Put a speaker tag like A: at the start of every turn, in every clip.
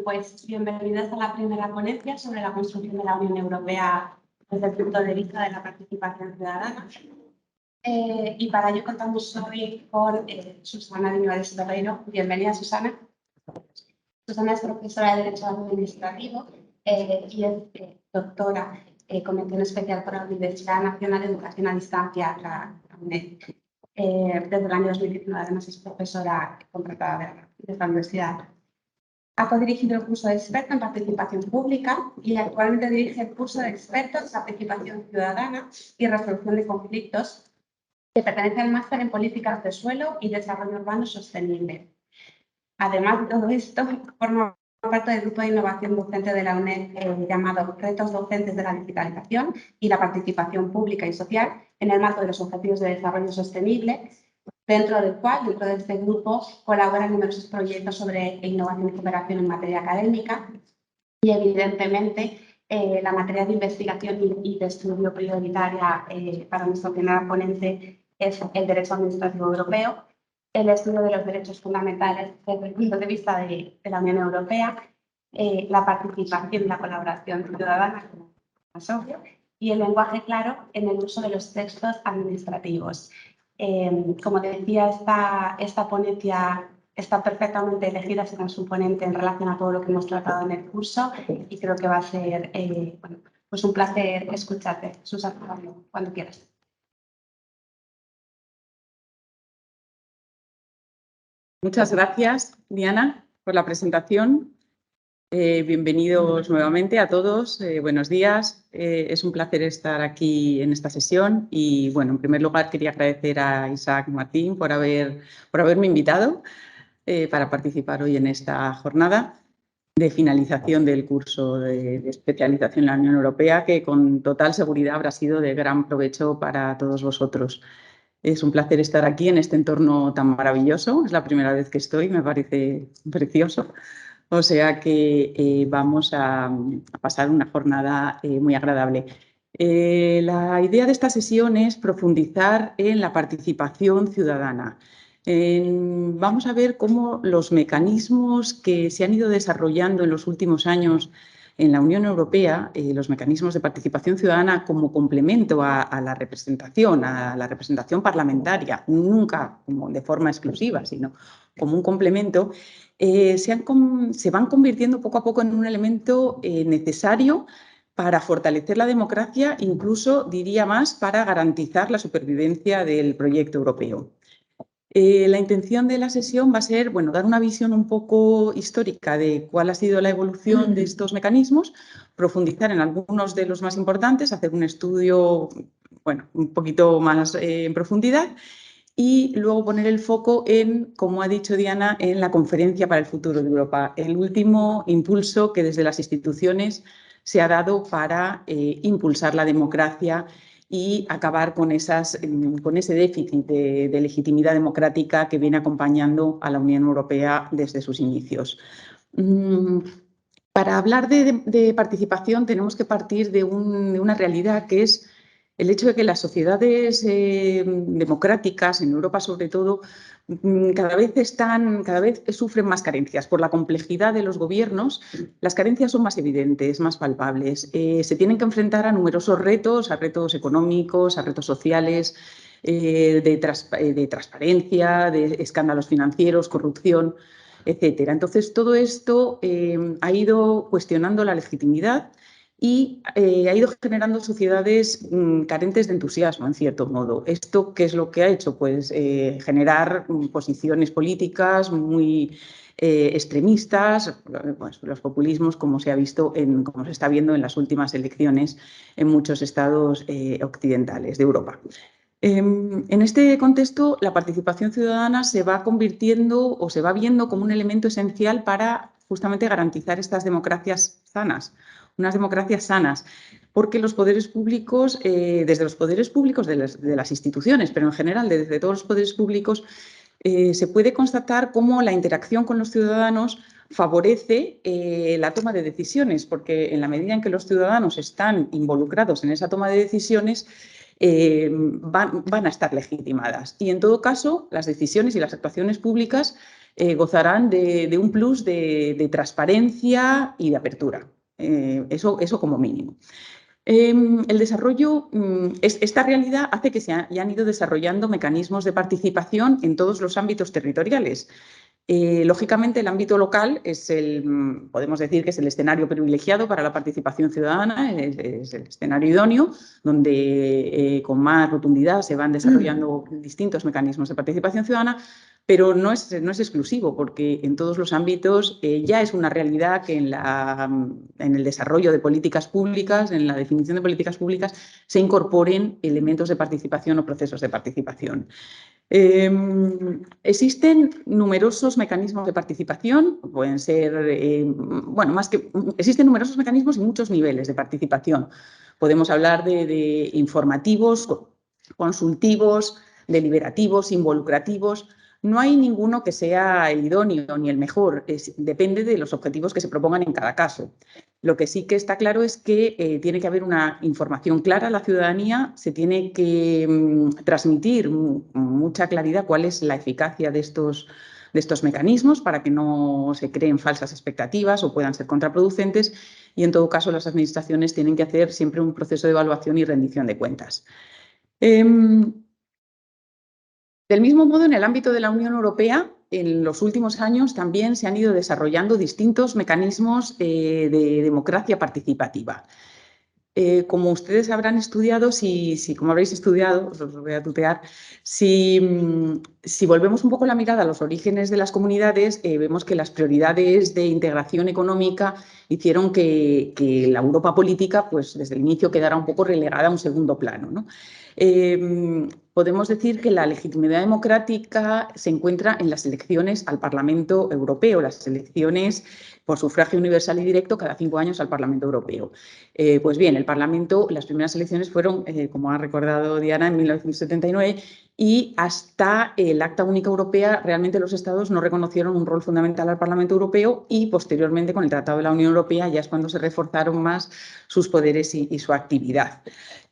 A: Pues bienvenidos a la primera ponencia sobre la construcción de la Unión Europea desde el punto de vista de la participación ciudadana. Y para ello contamos hoy con Susana Viñuales Ferreiro. Bienvenida, Susana. Susana es profesora de Derecho Administrativo y es doctora con mención especial por la Universidad Nacional de Educación a Distancia, la UNED. Desde el año 2019, además, es profesora contratada de esta universidad. Ha codirigido el curso de experto en participación pública y actualmente dirige el curso de experto en participación ciudadana y resolución de conflictos, que pertenece al máster en políticas de suelo y desarrollo urbano sostenible. Además de todo esto, forma parte del grupo de innovación docente de la UNED llamado Retos Docentes de la Digitalización y la Participación Pública y Social en el marco de los Objetivos de Desarrollo Sostenible, dentro de este grupo, colaboran numerosos proyectos sobre innovación y cooperación en materia académica y, evidentemente, la materia de investigación y de estudio prioritaria para nuestra primera ponente es el Derecho Administrativo Europeo, el estudio de los derechos fundamentales desde el punto de vista de la Unión Europea, la participación y la colaboración ciudadana, como es obvio, y el lenguaje claro en el uso de los textos administrativos. Como decía, esta ponencia está perfectamente elegida, será su ponente en relación a todo lo que hemos tratado en el curso y creo que va a ser pues un placer escucharte. Susana, cuando quieras.
B: Muchas gracias, Diana, por la presentación. Bienvenidos nuevamente a todos. Buenos días. Es un placer estar aquí en esta sesión y, bueno, en primer lugar quería agradecer a Isaac Martín por haberme invitado para participar hoy en esta jornada de finalización del curso de especialización en la Unión Europea, que con total seguridad habrá sido de gran provecho para todos vosotros. Es un placer estar aquí en este entorno tan maravilloso. Es la primera vez que estoy, me parece precioso. O sea que vamos a pasar una jornada muy agradable. La idea de esta sesión es profundizar en la participación ciudadana. Vamos a ver cómo los mecanismos que se han ido desarrollando en los últimos años en la Unión Europea, los mecanismos de participación ciudadana como complemento a la representación parlamentaria, nunca como de forma exclusiva, sino como un complemento, se van convirtiendo poco a poco en un elemento necesario para fortalecer la democracia, incluso, diría más, para garantizar la supervivencia del proyecto europeo. La intención de la sesión va a ser, bueno, dar una visión un poco histórica de cuál ha sido la evolución de estos mecanismos, profundizar en algunos de los más importantes, hacer un estudio, bueno, un poquito más en profundidad y luego poner el foco en, como ha dicho Diana, en la Conferencia para el Futuro de Europa, el último impulso que desde las instituciones se ha dado para impulsar la democracia y acabar con ese déficit de legitimidad democrática que viene acompañando a la Unión Europea desde sus inicios. Para hablar de participación tenemos que partir de una realidad que es el hecho de que las sociedades democráticas, en Europa sobre todo, cada vez sufren más carencias. Por la complejidad de los gobiernos, las carencias son más evidentes, más palpables. Se tienen que enfrentar a numerosos retos, a retos económicos, a retos sociales, de transparencia, de escándalos financieros, corrupción, etcétera. Entonces, todo esto ha ido cuestionando la legitimidad y ha ido generando sociedades carentes de entusiasmo, en cierto modo. ¿Esto qué es lo que ha hecho? Pues generar posiciones políticas muy extremistas, pues, los populismos, como se ha visto, como se está viendo en las últimas elecciones en muchos estados occidentales de Europa. En este contexto, la participación ciudadana se va convirtiendo o se va viendo como un elemento esencial para justamente garantizar estas democracias sanas, unas democracias sanas, porque los poderes públicos, desde los poderes públicos de las instituciones, pero en general desde todos los poderes públicos, se puede constatar cómo la interacción con los ciudadanos favorece la toma de decisiones, porque en la medida en que los ciudadanos están involucrados en esa toma de decisiones, van a estar legitimadas. Y en todo caso, las decisiones y las actuaciones públicas gozarán de un plus de transparencia y de apertura. Eso como mínimo. El desarrollo, esta realidad hace que se hayan ido desarrollando mecanismos de participación en todos los ámbitos territoriales. Lógicamente, el ámbito local es podemos decir que es el escenario privilegiado para la participación ciudadana, es el escenario idóneo, donde con más rotundidad se van desarrollando distintos mecanismos de participación ciudadana, pero no es exclusivo, porque en todos los ámbitos ya es una realidad que en el desarrollo de políticas públicas, en la definición de políticas públicas, se incorporen elementos de participación o procesos de participación. Existen numerosos mecanismos de participación, pueden ser, existen numerosos mecanismos y muchos niveles de participación. Podemos hablar de informativos, consultivos, deliberativos, involucrativos. No hay ninguno que sea el idóneo ni el mejor, depende de los objetivos que se propongan en cada caso. Lo que sí que está claro es que tiene que haber una información clara a la ciudadanía, se tiene que transmitir mucha claridad cuál es la eficacia de estos mecanismos para que no se creen falsas expectativas o puedan ser contraproducentes, y en todo caso las administraciones tienen que hacer siempre un proceso de evaluación y rendición de cuentas. Del mismo modo, en el ámbito de la Unión Europea, en los últimos años también se han ido desarrollando distintos mecanismos de democracia participativa. Como ustedes habrán estudiado, como habréis estudiado, os voy a tutear, si volvemos un poco la mirada a los orígenes de las comunidades, vemos que las prioridades de integración económica hicieron que la Europa política, pues desde el inicio, quedara un poco relegada a un segundo plano, ¿no? Podemos decir que la legitimidad democrática se encuentra en las elecciones al Parlamento Europeo, las elecciones por sufragio universal y directo cada 5 años al Parlamento Europeo. Pues bien, el Parlamento, las primeras elecciones fueron, como ha recordado Diana, en 1979, y hasta el Acta Única Europea realmente los Estados no reconocieron un rol fundamental al Parlamento Europeo, y posteriormente con el Tratado de la Unión Europea ya es cuando se reforzaron más sus poderes y su actividad.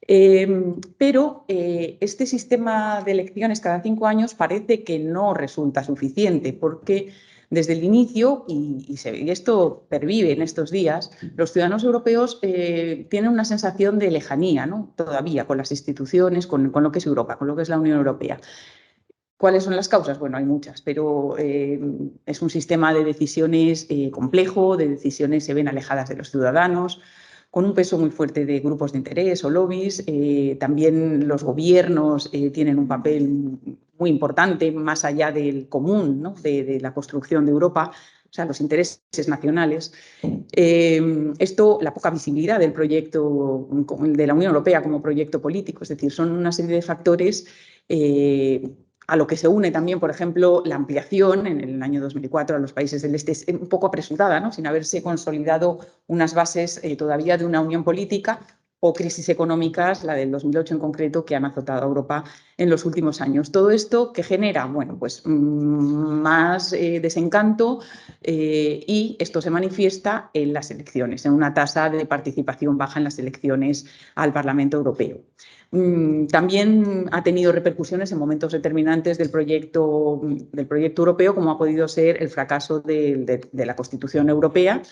B: Pero este sistema de elecciones cada 5 años parece que no resulta suficiente, porque desde el inicio, y esto pervive en estos días, los ciudadanos europeos tienen una sensación de lejanía, ¿no? Todavía con las instituciones, con lo que es Europa, con lo que es la Unión Europea. ¿Cuáles son las causas? Bueno, hay muchas, pero es un sistema de decisiones complejo, de decisiones se ven alejadas de los ciudadanos, con un peso muy fuerte de grupos de interés o lobbies. También los gobiernos tienen un papel muy importante, más allá del común, ¿no? de la construcción de Europa, o sea, los intereses nacionales. La poca visibilidad del proyecto de la Unión Europea como proyecto político, es decir, son una serie de factores a lo que se une también, por ejemplo, la ampliación en el año 2004 a los países del Este, es un poco apresurada, ¿no? Sin haberse consolidado unas bases todavía de una unión política, o crisis económicas, la del 2008 en concreto, que han azotado a Europa en los últimos años. Todo esto que genera, bueno, pues más desencanto, y esto se manifiesta en las elecciones, en una tasa de participación baja en las elecciones al Parlamento Europeo. También ha tenido repercusiones en momentos determinantes del proyecto europeo, como ha podido ser el fracaso de la Constitución Europea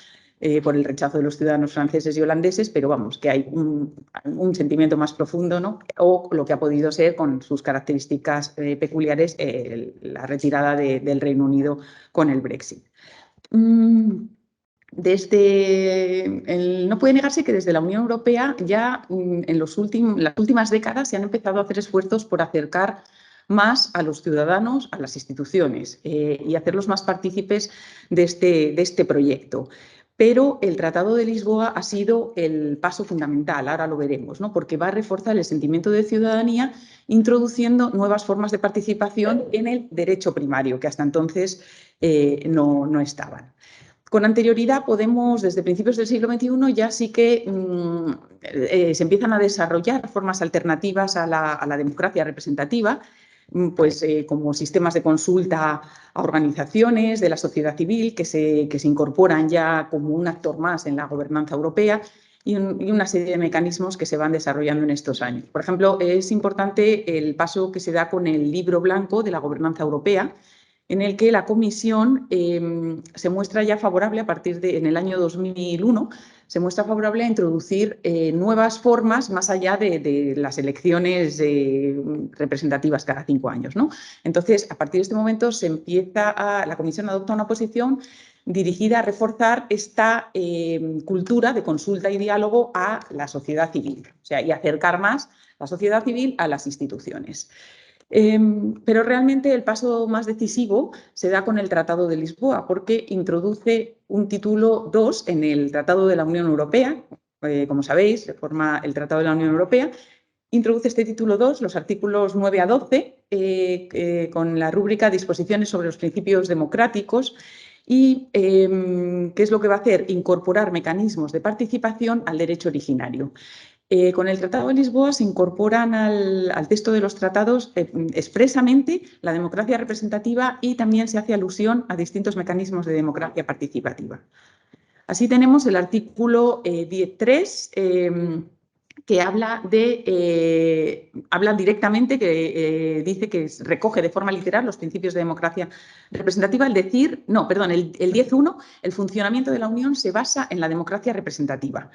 B: por el rechazo de los ciudadanos franceses y holandeses, pero vamos, que hay un sentimiento más profundo, ¿no? O lo que ha podido ser, con sus características peculiares, la retirada del Reino Unido con el Brexit. No puede negarse que desde la Unión Europea ya en las últimas décadas se han empezado a hacer esfuerzos por acercar más a los ciudadanos a las instituciones y hacerlos más partícipes de este proyecto. Pero el Tratado de Lisboa ha sido el paso fundamental, ahora lo veremos, ¿no? Porque va a reforzar el sentimiento de ciudadanía, introduciendo nuevas formas de participación en el derecho primario, que hasta entonces no estaban. Con anterioridad desde principios del siglo XXI, ya sí que se empiezan a desarrollar formas alternativas a la democracia representativa, pues como sistemas de consulta a organizaciones de la sociedad civil que se incorporan ya como un actor más en la gobernanza europea, y una serie de mecanismos que se van desarrollando en estos años. Por ejemplo, es importante el paso que se da con el Libro Blanco de la Gobernanza Europea, en el que la Comisión se muestra ya favorable a partir de, en el año 2001, se muestra favorable a introducir nuevas formas más allá de las elecciones representativas cada 5 años, ¿no? Entonces, a partir de este momento la Comisión adopta una posición dirigida a reforzar esta cultura de consulta y diálogo a la sociedad civil, o sea, y acercar más la sociedad civil a las instituciones. Pero realmente el paso más decisivo se da con el Tratado de Lisboa, porque introduce un título 2 en el Tratado de la Unión Europea. Como sabéis, reforma el Tratado de la Unión Europea. Introduce este título 2, los artículos 9 a 12, con la rúbrica Disposiciones sobre los principios democráticos. ¿Y qué es lo que va a hacer? Incorporar mecanismos de participación al derecho originario. Con el Tratado de Lisboa se incorporan al texto de los tratados expresamente la democracia representativa y también se hace alusión a distintos mecanismos de democracia participativa. Así tenemos el artículo 10.3 que habla directamente, que dice que recoge de forma literal los principios de democracia representativa, el 10.1, el funcionamiento de la Unión se basa en la democracia representativa.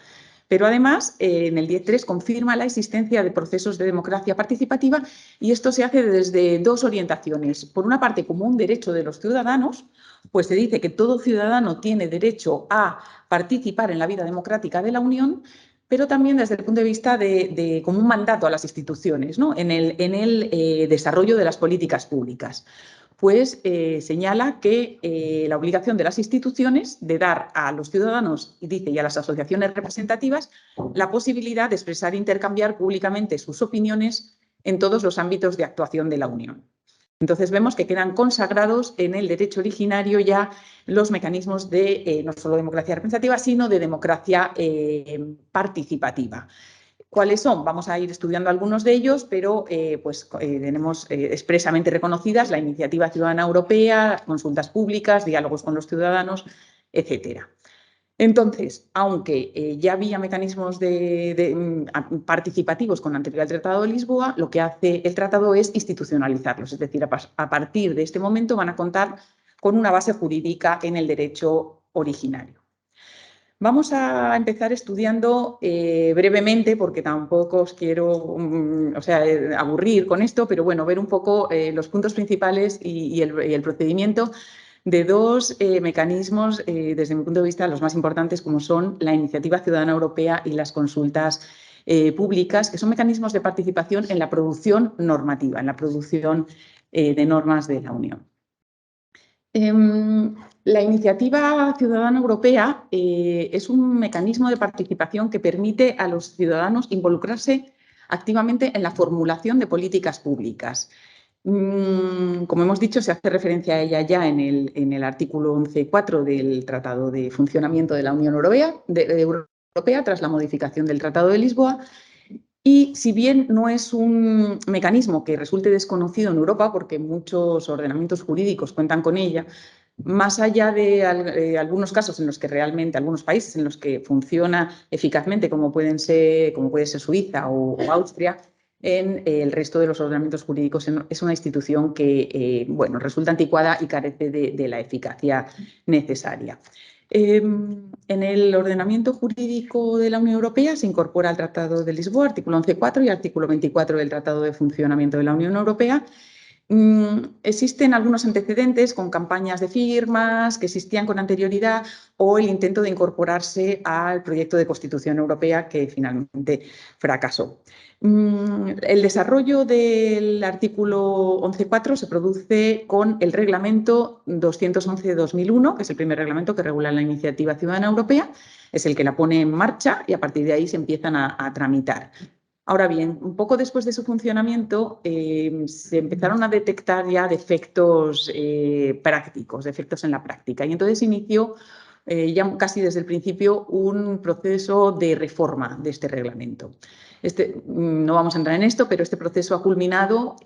B: Pero además, en el 10.3 confirma la existencia de procesos de democracia participativa y esto se hace desde dos orientaciones. Por una parte, como un derecho de los ciudadanos, pues se dice que todo ciudadano tiene derecho a participar en la vida democrática de la Unión, pero también desde el punto de vista como un mandato a las instituciones, ¿no? en el desarrollo de las políticas públicas. Pues señala que la obligación de las instituciones de dar a los ciudadanos y a las asociaciones representativas la posibilidad de expresar e intercambiar públicamente sus opiniones en todos los ámbitos de actuación de la Unión. Entonces vemos que quedan consagrados en el derecho originario ya los mecanismos de no solo democracia representativa, sino de democracia participativa. ¿Cuáles son? Vamos a ir estudiando algunos de ellos, pero tenemos expresamente reconocidas la Iniciativa Ciudadana Europea, las consultas públicas, diálogos con los ciudadanos, etcétera. Entonces, aunque ya había mecanismos participativos con anterioridad al Tratado de Lisboa, lo que hace el tratado es institucionalizarlos, es decir, a partir de este momento van a contar con una base jurídica en el derecho originario. Vamos a empezar estudiando brevemente, porque tampoco os quiero aburrir con esto, pero bueno, ver un poco los puntos principales y el procedimiento de dos mecanismos, desde mi punto de vista, los más importantes, como son la Iniciativa Ciudadana Europea y las consultas públicas, que son mecanismos de participación en la producción normativa, en la producción de normas de la Unión. La Iniciativa Ciudadana Europea es un mecanismo de participación que permite a los ciudadanos involucrarse activamente en la formulación de políticas públicas. Como hemos dicho, se hace referencia a ella ya en el artículo 11.4 del Tratado de Funcionamiento de la Unión Europea tras la modificación del Tratado de Lisboa. Y si bien no es un mecanismo que resulte desconocido en Europa, porque muchos ordenamientos jurídicos cuentan con ella, más allá de algunos casos en los que realmente, algunos países en los que funciona eficazmente, como puede ser Suiza o Austria, en el resto de los ordenamientos jurídicos es una institución que resulta anticuada y carece de la eficacia necesaria. En el ordenamiento jurídico de la Unión Europea se incorpora al Tratado de Lisboa, artículo 11.4 y artículo 24 del Tratado de Funcionamiento de la Unión Europea. Existen algunos antecedentes con campañas de firmas que existían con anterioridad o el intento de incorporarse al proyecto de Constitución Europea que finalmente fracasó. El desarrollo del artículo 11.4 se produce con el reglamento 211 de 2001, que es el primer reglamento que regula la Iniciativa Ciudadana Europea, es el que la pone en marcha y a partir de ahí se empiezan a tramitar. Ahora bien, un poco después de su funcionamiento se empezaron a detectar ya defectos prácticos, defectos en la práctica, y entonces inició ya casi desde el principio un proceso de reforma de este reglamento. No vamos a entrar en esto, pero este proceso ha culminado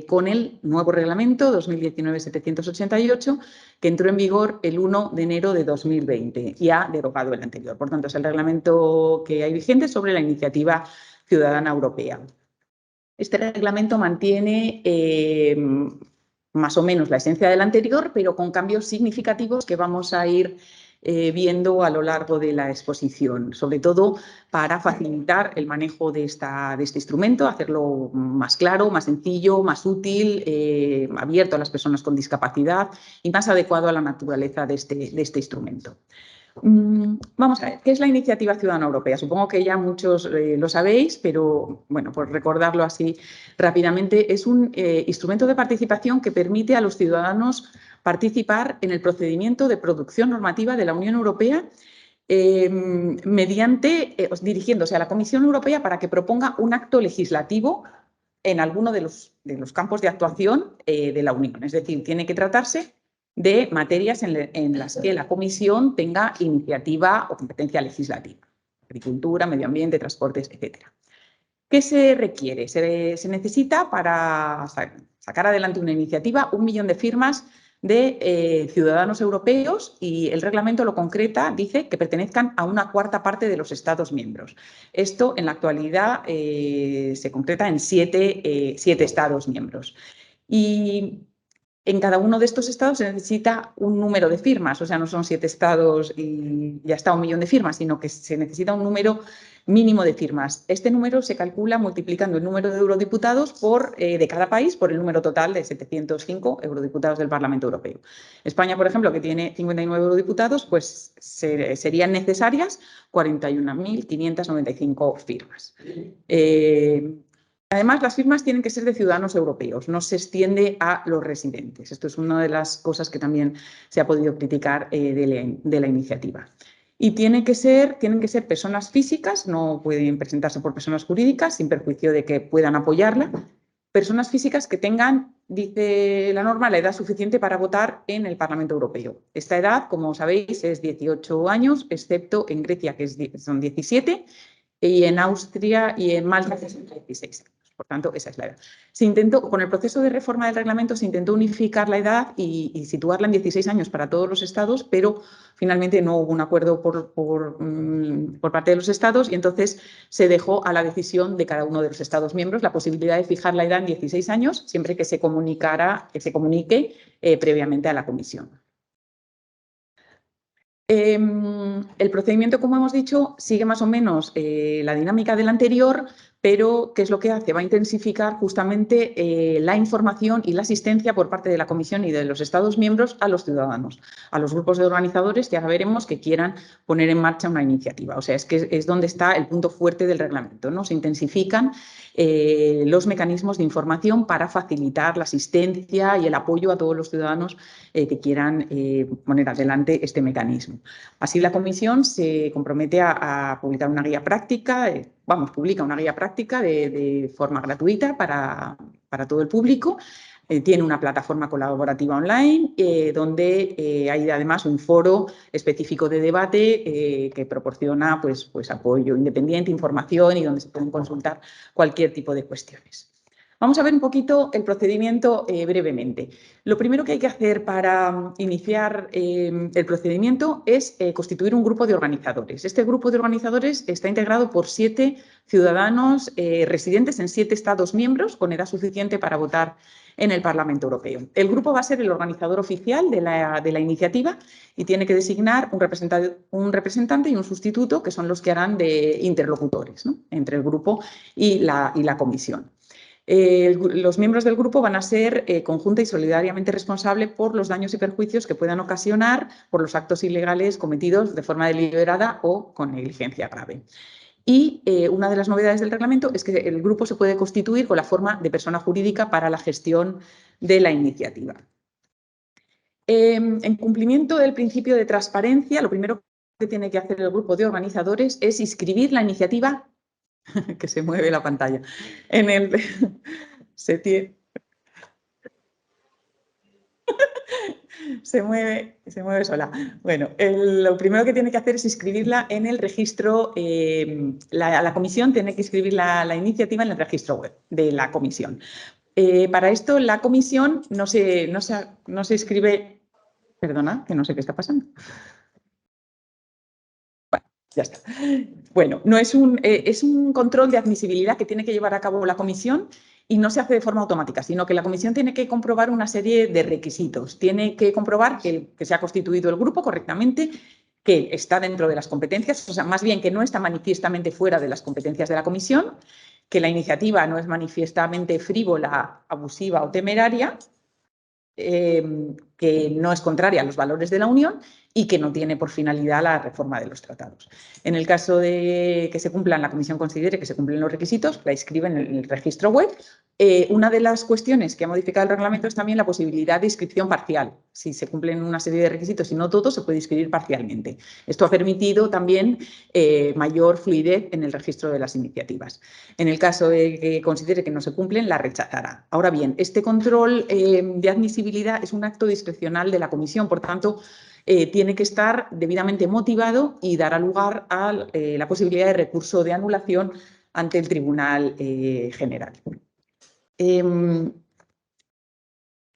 B: con el nuevo reglamento 2019-788, que entró en vigor el 1 de enero de 2020 y ha derogado el anterior. Por tanto, es el reglamento que hay vigente sobre la Iniciativa Ciudadana Europea. Este reglamento mantiene más o menos la esencia del anterior, pero con cambios significativos que vamos a ir viendo a lo largo de la exposición, sobre todo para facilitar el manejo de este instrumento, hacerlo más claro, más sencillo, más útil, abierto a las personas con discapacidad y más adecuado a la naturaleza de este instrumento. Vamos a ver, ¿qué es la Iniciativa Ciudadana Europea? Supongo que ya muchos lo sabéis, pero bueno, por recordarlo así rápidamente, es un instrumento de participación que permite a los ciudadanos participar en el procedimiento de producción normativa de la Unión Europea dirigiéndose a la Comisión Europea para que proponga un acto legislativo en alguno de los campos de actuación de la Unión. Es decir, tiene que tratarse de materias en las que la Comisión tenga iniciativa o competencia legislativa. Agricultura, medio ambiente, transportes, etc. ¿Qué se requiere? Se necesita para sacar adelante una iniciativa 1 millón de firmas de ciudadanos europeos y el reglamento lo concreta, dice que pertenezcan a una cuarta parte de los Estados miembros. Esto en la actualidad se concreta en 7 Estados miembros. Y en cada uno de estos estados se necesita un número de firmas, o sea, no son 7 estados y ya está 1 millón de firmas, sino que se necesita un número mínimo de firmas. Este número se calcula multiplicando el número de eurodiputados de cada país por el número total de 705 eurodiputados del Parlamento Europeo. España, por ejemplo, que tiene 59 eurodiputados, pues serían necesarias 41.595 firmas. Además, las firmas tienen que ser de ciudadanos europeos, no se extiende a los residentes. Esto es una de las cosas que también se ha podido criticar de la iniciativa. Y tienen que ser personas físicas, no pueden presentarse por personas jurídicas, sin perjuicio de que puedan apoyarla. Personas físicas que tengan, dice la norma, la edad suficiente para votar en el Parlamento Europeo. Esta edad, como sabéis, es 18 años, excepto en Grecia, que son 17, y en Austria y en Malta, que son 16 años. Por tanto, esa es la edad. Con el proceso de reforma del reglamento se intentó unificar la edad y situarla en 16 años para todos los estados, pero finalmente no hubo un acuerdo por parte de los estados y entonces se dejó a la decisión de cada uno de los estados miembros la posibilidad de fijar la edad en 16 años, siempre que se comunique previamente a la Comisión. El procedimiento, como hemos dicho, sigue más o menos la dinámica del anterior, pero ¿qué es lo que hace? Va a intensificar justamente la información y la asistencia por parte de la Comisión y de los Estados miembros a los ciudadanos, a los grupos de organizadores que ahora veremos que quieran poner en marcha una iniciativa. O sea, es donde está el punto fuerte del reglamento, ¿no? Se intensifican los mecanismos de información para facilitar la asistencia y el apoyo a todos los ciudadanos que quieran poner adelante este mecanismo. Así, la Comisión se compromete a publicar una guía práctica, publica una guía práctica de forma gratuita para todo el público. Tiene una plataforma colaborativa online donde hay además un foro específico de debate que proporciona pues apoyo independiente, información y donde se pueden consultar cualquier tipo de cuestiones. Vamos a ver un poquito el procedimiento brevemente. Lo primero que hay que hacer para iniciar el procedimiento es constituir un grupo de organizadores. Este grupo de organizadores está integrado por 7 ciudadanos residentes en 7 Estados miembros con edad suficiente para votar en el Parlamento Europeo. El grupo va a ser el organizador oficial de la iniciativa y tiene que designar un representante y un sustituto, que son los que harán de interlocutores, ¿no?, entre el grupo y la Comisión. Los miembros del grupo van a ser conjunta y solidariamente responsables por los daños y perjuicios que puedan ocasionar por los actos ilegales cometidos de forma deliberada o con negligencia grave. Y una de las novedades del reglamento es que el grupo se puede constituir con la forma de persona jurídica para la gestión de la iniciativa. En cumplimiento del principio de transparencia, lo primero que tiene que hacer el grupo de organizadores es inscribir la iniciativa que se mueve la pantalla. Se mueve sola. Bueno, lo primero que tiene que hacer es inscribirla en el registro. La comisión tiene que inscribir la iniciativa en el registro web de la comisión. Para esto, la comisión no se inscribe. Perdona, que no sé qué está pasando. Ya está. Bueno, no es un control de admisibilidad que tiene que llevar a cabo la comisión y no se hace de forma automática, sino que la comisión tiene que comprobar una serie de requisitos. Tiene que comprobar que se ha constituido el grupo correctamente, que está dentro de las competencias, o sea, más bien que no está manifiestamente fuera de las competencias de la comisión, que la iniciativa no es manifiestamente frívola, abusiva o temeraria, que no es contraria a los valores de la Unión y que no tiene por finalidad la reforma de los tratados. En el caso de que se cumplan, la comisión considere que se cumplen los requisitos, la inscribe en el registro web. Una de las cuestiones que ha modificado el reglamento es también la posibilidad de inscripción parcial. Si se cumplen una serie de requisitos y no todos, se puede inscribir parcialmente. Esto ha permitido también mayor fluidez en el registro de las iniciativas. En el caso de que considere que no se cumplen, la rechazará. Ahora bien, este control de admisibilidad es un acto discrecional de la comisión, por tanto, tiene que estar debidamente motivado y dará lugar a la posibilidad de recurso de anulación ante el Tribunal General.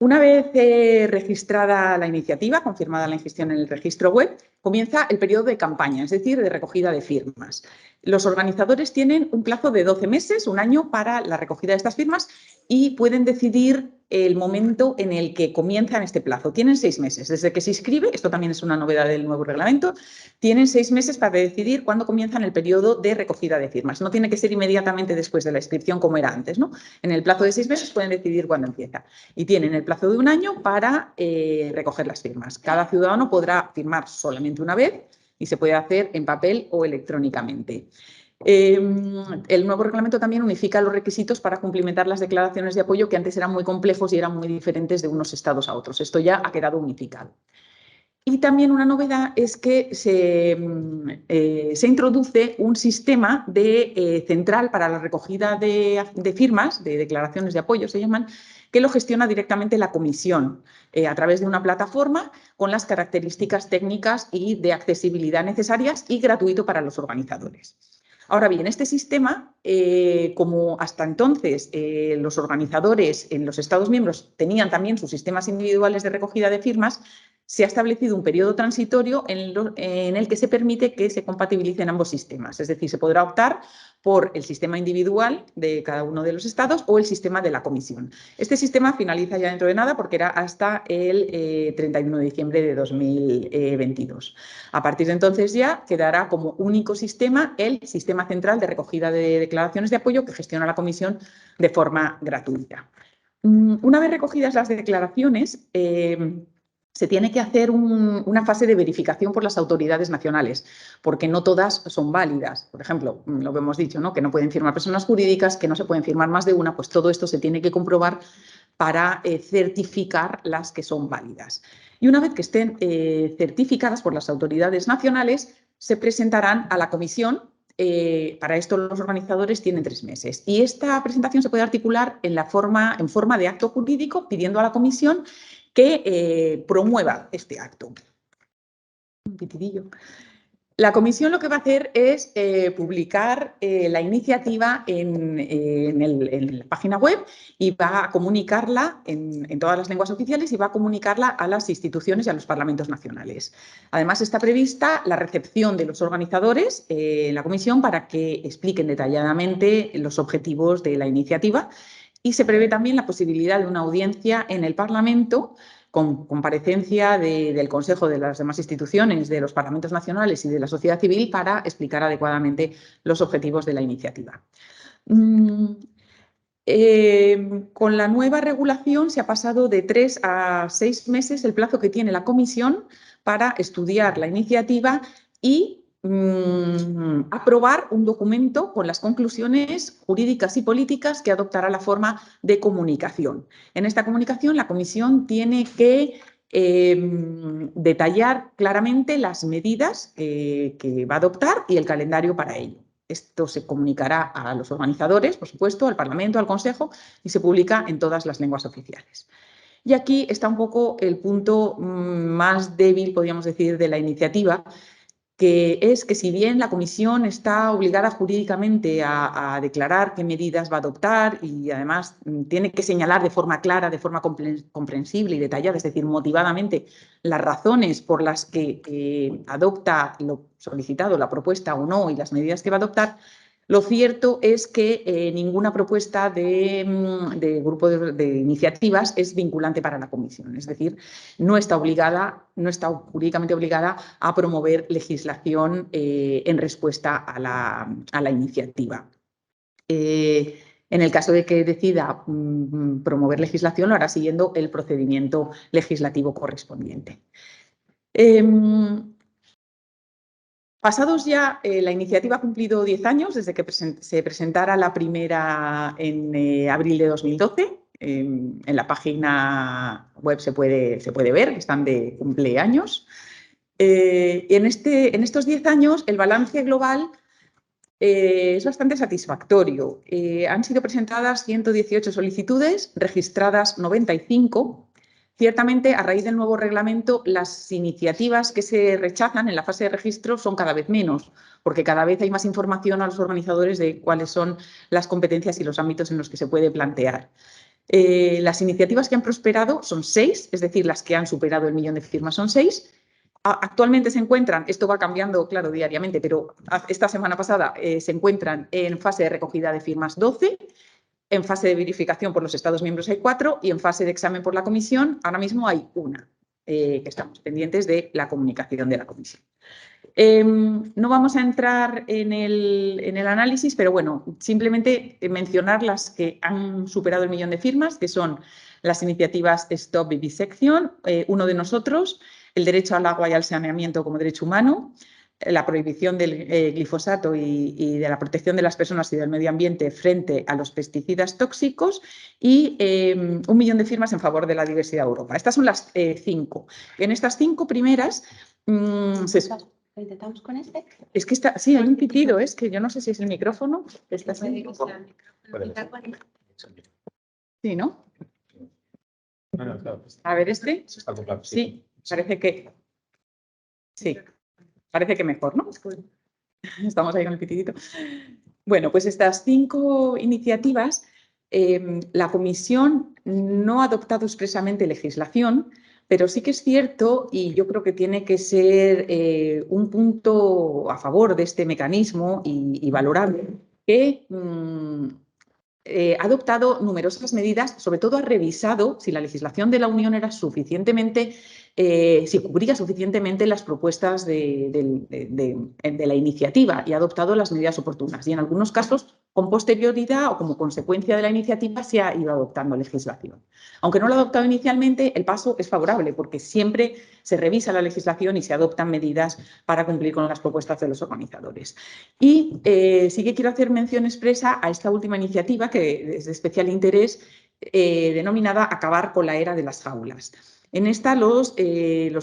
B: Una vez registrada la iniciativa, confirmada la inscripción en el registro web, comienza el periodo de campaña, es decir, de recogida de firmas. Los organizadores tienen un plazo de 12 meses, un año, para la recogida de estas firmas y pueden decidir el momento en el que comienzan este plazo. Tienen 6 meses. Desde que se inscribe, esto también es una novedad del nuevo reglamento, tienen 6 meses para decidir cuándo comienzan el periodo de recogida de firmas. No tiene que ser inmediatamente después de la inscripción como era antes, ¿no? En el plazo de 6 meses pueden decidir cuándo empieza. Y tienen el plazo de un año para recoger las firmas. Cada ciudadano podrá firmar solamente una vez y se puede hacer en papel o electrónicamente. El nuevo reglamento también unifica los requisitos para cumplimentar las declaraciones de apoyo, que antes eran muy complejos y eran muy diferentes de unos estados a otros. Esto ya ha quedado unificado. Y también una novedad es que se introduce un sistema central para la recogida de firmas, de declaraciones de apoyo se llaman, que lo gestiona directamente la comisión a través de una plataforma con las características técnicas y de accesibilidad necesarias y gratuito para los organizadores. Ahora bien, este sistema, como hasta entonces los organizadores en los Estados miembros tenían también sus sistemas individuales de recogida de firmas, se ha establecido un periodo transitorio en el que se permite que se compatibilicen ambos sistemas. Es decir, se podrá optar por el sistema individual de cada uno de los estados o el sistema de la comisión. Este sistema finaliza ya dentro de nada porque era hasta el 31 de diciembre de 2022. A partir de entonces ya quedará como único sistema el sistema central de recogida de declaraciones de apoyo que gestiona la comisión de forma gratuita. Una vez recogidas las declaraciones, se tiene que hacer una fase de verificación por las autoridades nacionales, porque no todas son válidas. Por ejemplo, lo que hemos dicho, ¿no? Que no pueden firmar personas jurídicas, que no se pueden firmar más de una, pues todo esto se tiene que comprobar para certificar las que son válidas. Y una vez que estén certificadas por las autoridades nacionales, se presentarán a la comisión. Para esto los organizadores tienen 3 meses. Y esta presentación se puede articular en forma de acto jurídico, pidiendo a la comisión que promueva este acto. Un pitidillo. La comisión lo que va a hacer es publicar la iniciativa en la página web y va a comunicarla en todas las lenguas oficiales y va a comunicarla a las instituciones y a los parlamentos nacionales. Además, está prevista la recepción de los organizadores en la comisión para que expliquen detalladamente los objetivos de la iniciativa. Y se prevé también la posibilidad de una audiencia en el Parlamento con comparecencia del Consejo, de las demás instituciones, de los parlamentos nacionales y de la sociedad civil para explicar adecuadamente los objetivos de la iniciativa. Con la nueva regulación se ha pasado de 3 a 6 meses el plazo que tiene la comisión para estudiar la iniciativa y aprobar un documento con las conclusiones jurídicas y políticas que adoptará la forma de comunicación. En esta comunicación, la comisión tiene que detallar claramente las medidas que va a adoptar y el calendario para ello. Esto se comunicará a los organizadores, por supuesto, al Parlamento, al Consejo, y se publica en todas las lenguas oficiales. Y aquí está un poco el punto más débil, podríamos decir, de la iniciativa, que es que si bien la comisión está obligada jurídicamente a declarar qué medidas va a adoptar y además tiene que señalar de forma clara, de forma comprensible y detallada, es decir, motivadamente, las razones por las que adopta lo solicitado, la propuesta o no y las medidas que va a adoptar, Lo cierto es que ninguna propuesta de grupo de iniciativas es vinculante para la comisión, es decir, no está jurídicamente obligada a promover legislación en respuesta a la iniciativa. En el caso de que decida promover legislación, lo hará siguiendo el procedimiento legislativo correspondiente. Pasados ya, la iniciativa ha cumplido 10 años desde que se presentara la primera en abril de 2012. En la página web se puede ver que están de cumpleaños. En estos 10 años, el balance global es bastante satisfactorio. Han sido presentadas 118 solicitudes, registradas 95. Ciertamente, a raíz del nuevo reglamento, las iniciativas que se rechazan en la fase de registro son cada vez menos, porque cada vez hay más información a los organizadores de cuáles son las competencias y los ámbitos en los que se puede plantear. Las iniciativas que han prosperado son 6, es decir, las que han superado el 1.000.000 de firmas son 6. Actualmente se encuentran, esto va cambiando, claro, diariamente, pero esta semana pasada se encuentran en fase de recogida de firmas 12, en fase de verificación por los Estados miembros hay 4 y en fase de examen por la comisión ahora mismo hay 1, que estamos pendientes de la comunicación de la comisión. No vamos a entrar en el análisis, pero bueno, simplemente mencionar las que han superado el 1.000.000 de firmas, que son las iniciativas Stop Vivisection, Uno de Nosotros, el derecho al agua y al saneamiento como derecho humano, la prohibición del glifosato y de la protección de las personas y del medio ambiente frente a los pesticidas tóxicos y 1.000.000 de firmas en favor de la diversidad de Europa. Estas son las 5. En estas 5 primeras
A: ¿Lo intentamos con este?
B: Es que está, sí, hay un pitido, es que yo no sé si es el micrófono. Está
A: Puede que sea el micrófono.
B: Sí, ¿no?
C: Claro.
B: A ver, este. Sí, parece que. Sí, parece que mejor, ¿no? Estamos ahí con el pitidito. Bueno, pues estas 5 iniciativas, la Comisión no ha adoptado expresamente legislación, pero sí que es cierto, y yo creo que tiene que ser un punto a favor de este mecanismo y valorable, que ha adoptado numerosas medidas, sobre todo ha revisado si la legislación de la Unión era suficientemente, si cubría suficientemente las propuestas de la iniciativa y ha adoptado las medidas oportunas. Y en algunos casos, con posterioridad o como consecuencia de la iniciativa, se ha ido adoptando legislación. Aunque no lo ha adoptado inicialmente, el paso es favorable porque siempre se revisa la legislación y se adoptan medidas para cumplir con las propuestas de los organizadores. Y sí que quiero hacer mención expresa a esta última iniciativa, que es de especial interés, denominada Acabar con la era de las jaulas. En esta los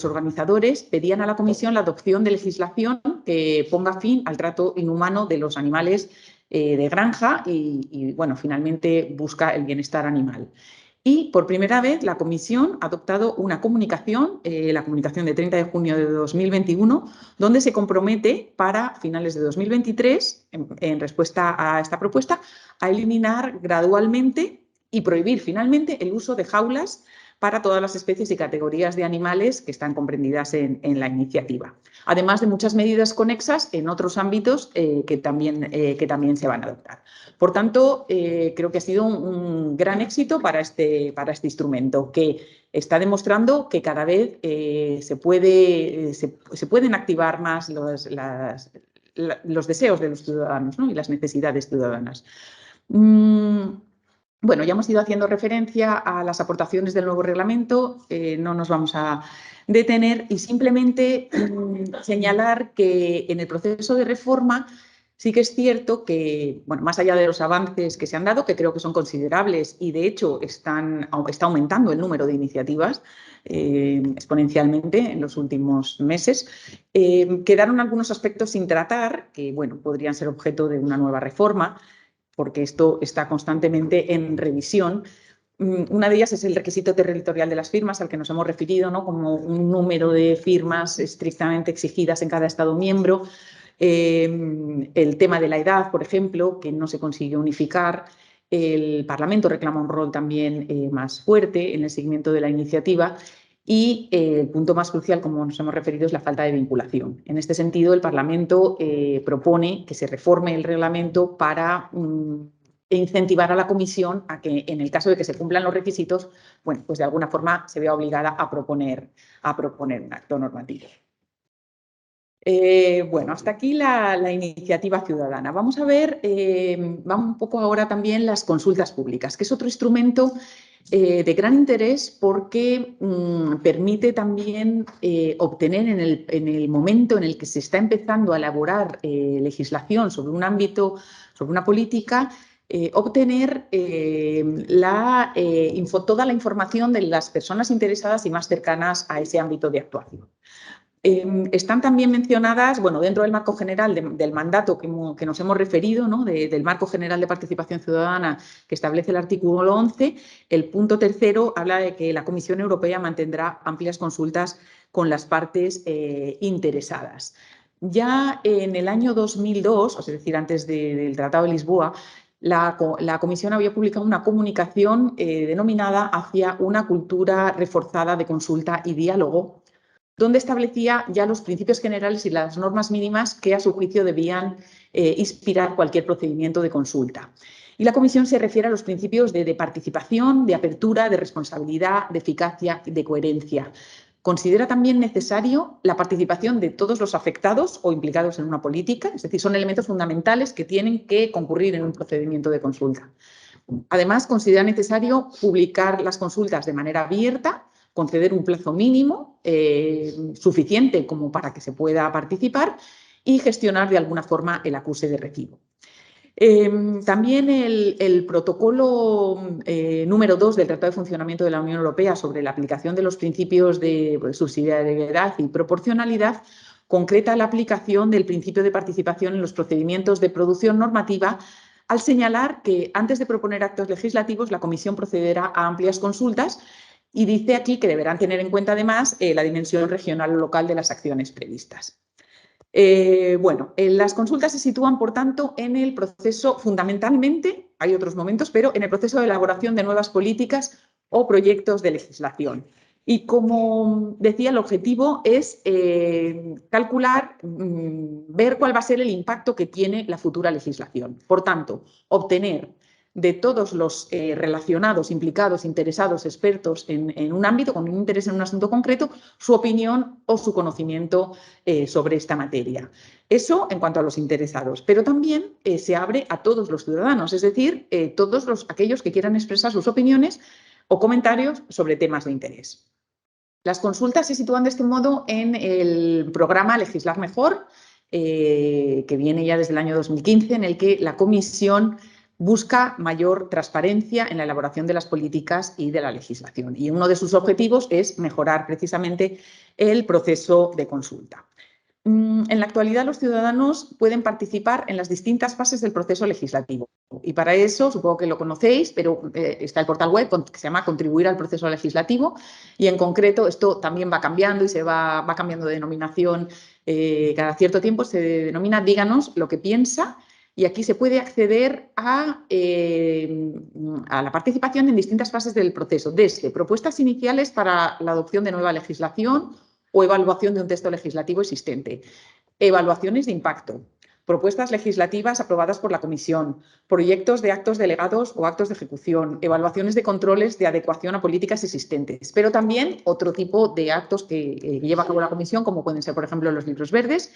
B: organizadores pedían a la Comisión la adopción de legislación que ponga fin al trato inhumano de los animales de granja y, bueno, finalmente busca el bienestar animal. Y por primera vez la Comisión ha adoptado una comunicación, la comunicación de 30 de junio de 2021, donde se compromete para finales de 2023, en respuesta a esta propuesta, a eliminar gradualmente y prohibir finalmente el uso de jaulas para todas las especies y categorías de animales que están comprendidas en la iniciativa. Además de muchas medidas conexas en otros ámbitos que también se van a adoptar. Por tanto, creo que ha sido un gran éxito para este instrumento, que está demostrando que cada vez se pueden activar más los deseos de los ciudadanos, ¿no? Y las necesidades ciudadanas. Bueno, ya hemos ido haciendo referencia a las aportaciones del nuevo reglamento, no nos vamos a detener y simplemente señalar que en el proceso de reforma sí que es cierto que, bueno, más allá de los avances que se han dado, que creo que son considerables y de hecho está aumentando el número de iniciativas exponencialmente en los últimos meses, quedaron algunos aspectos sin tratar que, bueno, podrían ser objeto de una nueva reforma, porque esto está constantemente en revisión. Una de ellas es el requisito territorial de las firmas, al que nos hemos referido, ¿no? Como un número de firmas estrictamente exigidas en cada Estado miembro. El tema de la edad, por ejemplo, que no se consiguió unificar. El Parlamento reclama un rol también más fuerte en el seguimiento de la iniciativa. Y el punto más crucial, como nos hemos referido, es la falta de vinculación. En este sentido, el Parlamento propone que se reforme el reglamento para incentivar a la Comisión a que, en el caso de que se cumplan los requisitos, bueno, pues de alguna forma se vea obligada a proponer un acto normativo. Bueno, hasta aquí la iniciativa ciudadana. Vamos a ver, vamos un poco ahora también las consultas públicas, que es otro instrumento de gran interés porque permite también obtener en el momento en el que se está empezando a elaborar legislación sobre un ámbito, sobre una política, obtener toda la información de las personas interesadas y más cercanas a ese ámbito de actuación. Están también mencionadas, bueno, dentro del marco general del mandato que nos hemos referido, ¿no? Del marco general de participación ciudadana que establece el artículo 11, el punto 3º habla de que la Comisión Europea mantendrá amplias consultas con las partes interesadas. Ya en el año 2002, es decir, antes del Tratado de Lisboa, la Comisión había publicado una comunicación denominada Hacia una cultura reforzada de consulta y diálogo, donde establecía ya los principios generales y las normas mínimas que a su juicio debían inspirar cualquier procedimiento de consulta. Y la Comisión se refiere a los principios de participación, de apertura, de responsabilidad, de eficacia y de coherencia. Considera también necesario la participación de todos los afectados o implicados en una política, es decir, son elementos fundamentales que tienen que concurrir en un procedimiento de consulta. Además, considera necesario publicar las consultas de manera abierta, conceder un plazo mínimo suficiente como para que se pueda participar y gestionar de alguna forma el acuse de recibo. También el protocolo número 2 del Tratado de Funcionamiento de la Unión Europea sobre la aplicación de los principios de subsidiariedad y proporcionalidad concreta la aplicación del principio de participación en los procedimientos de producción normativa al señalar que antes de proponer actos legislativos la Comisión procederá a amplias consultas y dice aquí que deberán tener en cuenta además la dimensión regional o local de las acciones previstas. Las consultas se sitúan, por tanto, en el proceso, fundamentalmente, hay otros momentos, pero en el proceso de elaboración de nuevas políticas o proyectos de legislación. Y como decía, el objetivo es calcular, ver cuál va a ser el impacto que tiene la futura legislación. Por tanto, obtener de todos los relacionados, implicados, interesados, expertos en un ámbito, con un interés en un asunto concreto, su opinión o su conocimiento sobre esta materia. Eso en cuanto a los interesados, pero también se abre a todos los ciudadanos, es decir, todos aquellos que quieran expresar sus opiniones o comentarios sobre temas de interés. Las consultas se sitúan de este modo en el programa Legislar Mejor, que viene ya desde el año 2015, en el que la Comisión busca mayor transparencia en la elaboración de las políticas y de la legislación. Y uno de sus objetivos es mejorar precisamente el proceso de consulta. En la actualidad, los ciudadanos pueden participar en las distintas fases del proceso legislativo. Y para eso, supongo que lo conocéis, pero está el portal web que se llama Contribuir al proceso legislativo. Y en concreto, esto también va cambiando y se va cambiando de denominación. Cada cierto tiempo se denomina Díganos lo que piensa. Y aquí se puede acceder a la participación en distintas fases del proceso, desde propuestas iniciales para la adopción de nueva legislación o evaluación de un texto legislativo existente, evaluaciones de impacto, propuestas legislativas aprobadas por la Comisión, proyectos de actos delegados o actos de ejecución, evaluaciones de controles de adecuación a políticas existentes, pero también otro tipo de actos que lleva a cabo la Comisión, como pueden ser, por ejemplo, los libros verdes.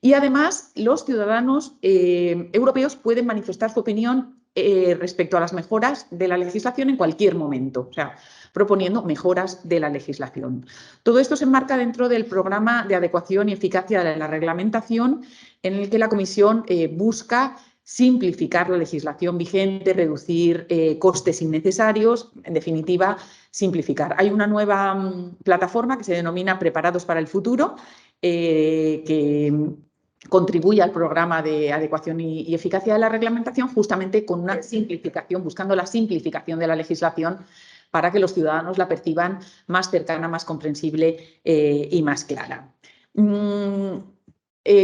B: Y además, los ciudadanos europeos pueden manifestar su opinión respecto a las mejoras de la legislación en cualquier momento, o sea, proponiendo mejoras de la legislación. Todo esto se enmarca dentro del programa de adecuación y eficacia de la reglamentación, en el que la Comisión busca simplificar la legislación vigente, reducir costes innecesarios, en definitiva, simplificar. Hay una nueva plataforma que se denomina Preparados para el Futuro, que contribuye al programa de adecuación y eficacia de la reglamentación, justamente con una simplificación, buscando la simplificación de la legislación para que los ciudadanos la perciban más cercana, más comprensible y más clara.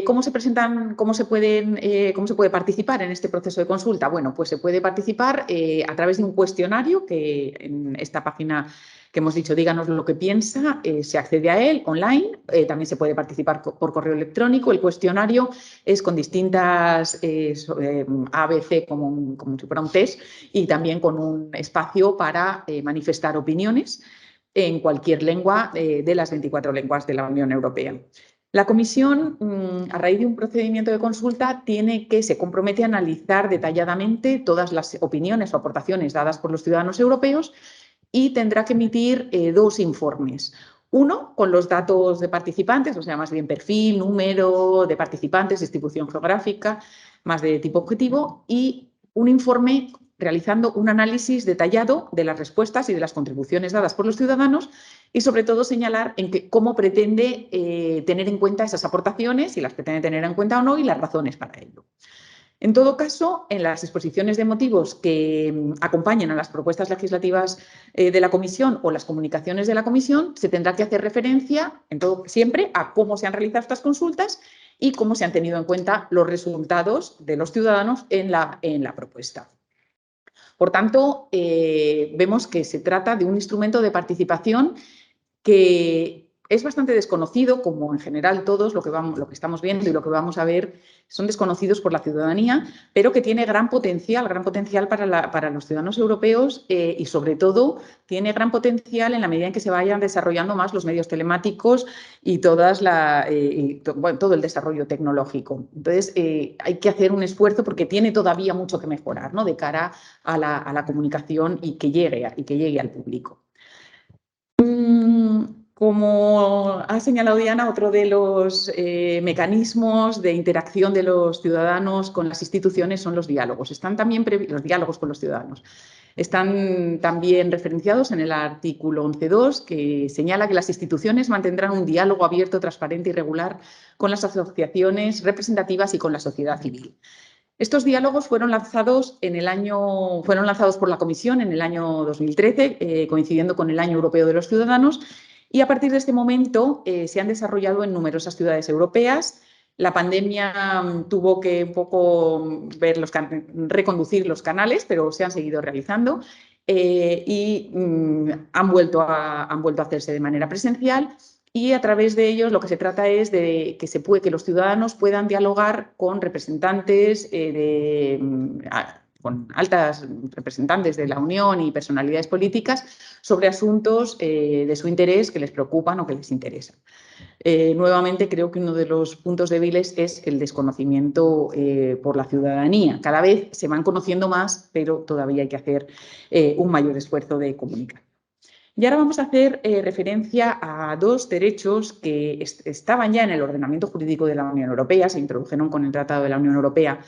B: ¿Cómo se presentan, cómo se puede participar en este proceso de consulta? Bueno, pues se puede participar a través de un cuestionario que en esta página que hemos dicho, díganos lo que piensa, se accede a él online. También se puede participar por correo electrónico. El cuestionario es con distintas ABC, como si fuera un test, y también con un espacio para manifestar opiniones en cualquier lengua de las 24 lenguas de la Unión Europea. La Comisión, a raíz de un procedimiento de consulta, se compromete a analizar detalladamente todas las opiniones o aportaciones dadas por los ciudadanos europeos y tendrá que emitir 2 informes. Uno con los datos de participantes, o sea, más bien perfil, número de participantes, distribución geográfica, más de tipo objetivo, y un informe realizando un análisis detallado de las respuestas y de las contribuciones dadas por los ciudadanos y, sobre todo, señalar cómo pretende tener en cuenta esas aportaciones, si las pretende tener en cuenta o no, y las razones para ello. En todo caso, en las exposiciones de motivos que acompañen a las propuestas legislativas de la Comisión o las comunicaciones de la Comisión, se tendrá que hacer referencia siempre a cómo se han realizado estas consultas y cómo se han tenido en cuenta los resultados de los ciudadanos en la propuesta. Por tanto, vemos que se trata de un instrumento de participación que es bastante desconocido, como en general todos lo que estamos viendo y lo que vamos a ver son desconocidos por la ciudadanía, pero que tiene gran potencial para los ciudadanos europeos y, sobre todo, tiene gran potencial en la medida en que se vayan desarrollando más los medios telemáticos y todo el desarrollo tecnológico. Entonces, hay que hacer un esfuerzo porque tiene todavía mucho que mejorar, ¿no?, de cara a la comunicación y que llegue al público. Como ha señalado Diana, otro de los mecanismos de interacción de los ciudadanos con las instituciones son los diálogos. Los diálogos con los ciudadanos. Están también referenciados en el artículo 11.2, que señala que las instituciones mantendrán un diálogo abierto, transparente y regular con las asociaciones representativas y con la sociedad civil. Estos diálogos fueron lanzados por la Comisión en el año 2013, coincidiendo con el Año Europeo de los Ciudadanos, y a partir de este momento se han desarrollado en numerosas ciudades europeas. La pandemia tuvo que un poco reconducir los canales, pero se han seguido realizando y han vuelto a hacerse de manera presencial. Y a través de ellos lo que se trata es de que los ciudadanos puedan dialogar con representantes, con altas representantes de la Unión y personalidades políticas sobre asuntos de su interés que les preocupan o que les interesan. Nuevamente, creo que uno de los puntos débiles es el desconocimiento por la ciudadanía. Cada vez se van conociendo más, pero todavía hay que hacer un mayor esfuerzo de comunicación. Y ahora vamos a hacer referencia a 2 derechos que estaban ya en el ordenamiento jurídico de la Unión Europea, se introdujeron con el Tratado de la Unión Europea,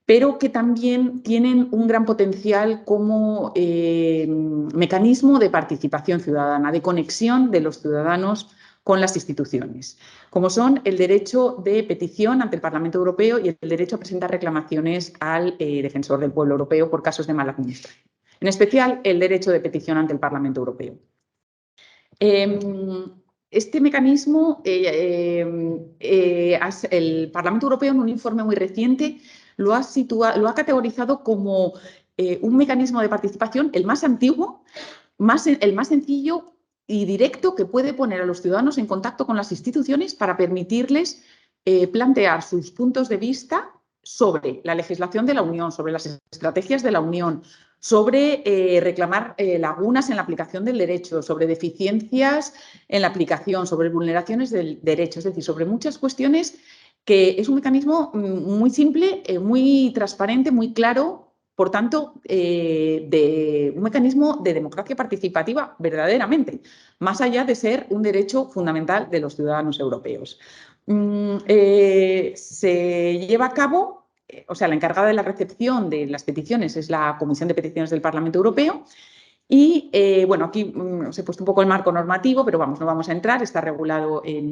B: pero que también tienen un gran potencial como mecanismo de participación ciudadana, de conexión de los ciudadanos con las instituciones, como son el derecho de petición ante el Parlamento Europeo y el derecho a presentar reclamaciones al Defensor del Pueblo Europeo por casos de mala administración. En especial, el derecho de petición ante el Parlamento Europeo. Este mecanismo, el Parlamento Europeo, en un informe muy reciente, lo ha categorizado como un mecanismo de participación, el más antiguo, el más sencillo y directo que puede poner a los ciudadanos en contacto con las instituciones para permitirles plantear sus puntos de vista sobre la legislación de la Unión, sobre las estrategias de la Unión, sobre reclamar lagunas en la aplicación del derecho, sobre deficiencias en la aplicación, sobre vulneraciones del derecho, es decir, sobre muchas cuestiones, que es un mecanismo muy simple, muy transparente, muy claro, por tanto, un mecanismo de democracia participativa verdaderamente, más allá de ser un derecho fundamental de los ciudadanos europeos. Se lleva a cabo, o sea, la encargada de la recepción de las peticiones es la Comisión de Peticiones del Parlamento Europeo. Y, bueno, aquí os he puesto un poco el marco normativo, pero no vamos a entrar, está regulado en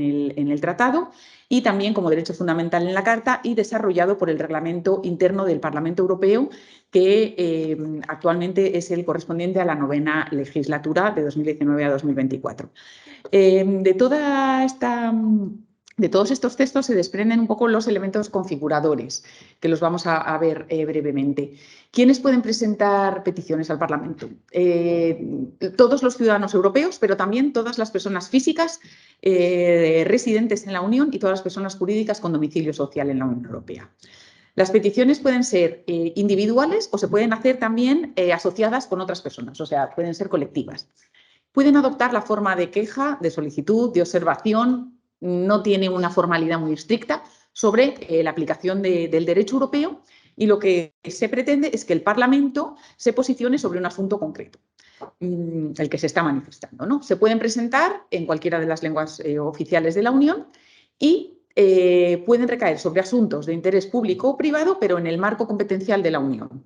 B: el tratado y también como derecho fundamental en la Carta y desarrollado por el Reglamento Interno del Parlamento Europeo, que actualmente es el correspondiente a la 9ª legislatura de 2019 a 2024. De toda esta De todos estos textos se desprenden un poco los elementos configuradores, que los vamos a ver brevemente. ¿Quiénes pueden presentar peticiones al Parlamento? Todos los ciudadanos europeos, pero también todas las personas físicas residentes en la Unión y todas las personas jurídicas con domicilio social en la Unión Europea. Las peticiones pueden ser individuales o se pueden hacer también asociadas con otras personas, o sea, pueden ser colectivas. Pueden adoptar la forma de queja, de solicitud, de observación. No tiene una formalidad muy estricta sobre la aplicación del derecho europeo y lo que se pretende es que el Parlamento se posicione sobre un asunto concreto, el que se está manifestando, ¿no? Se pueden presentar en cualquiera de las lenguas oficiales de la Unión y pueden recaer sobre asuntos de interés público o privado, pero en el marco competencial de la Unión.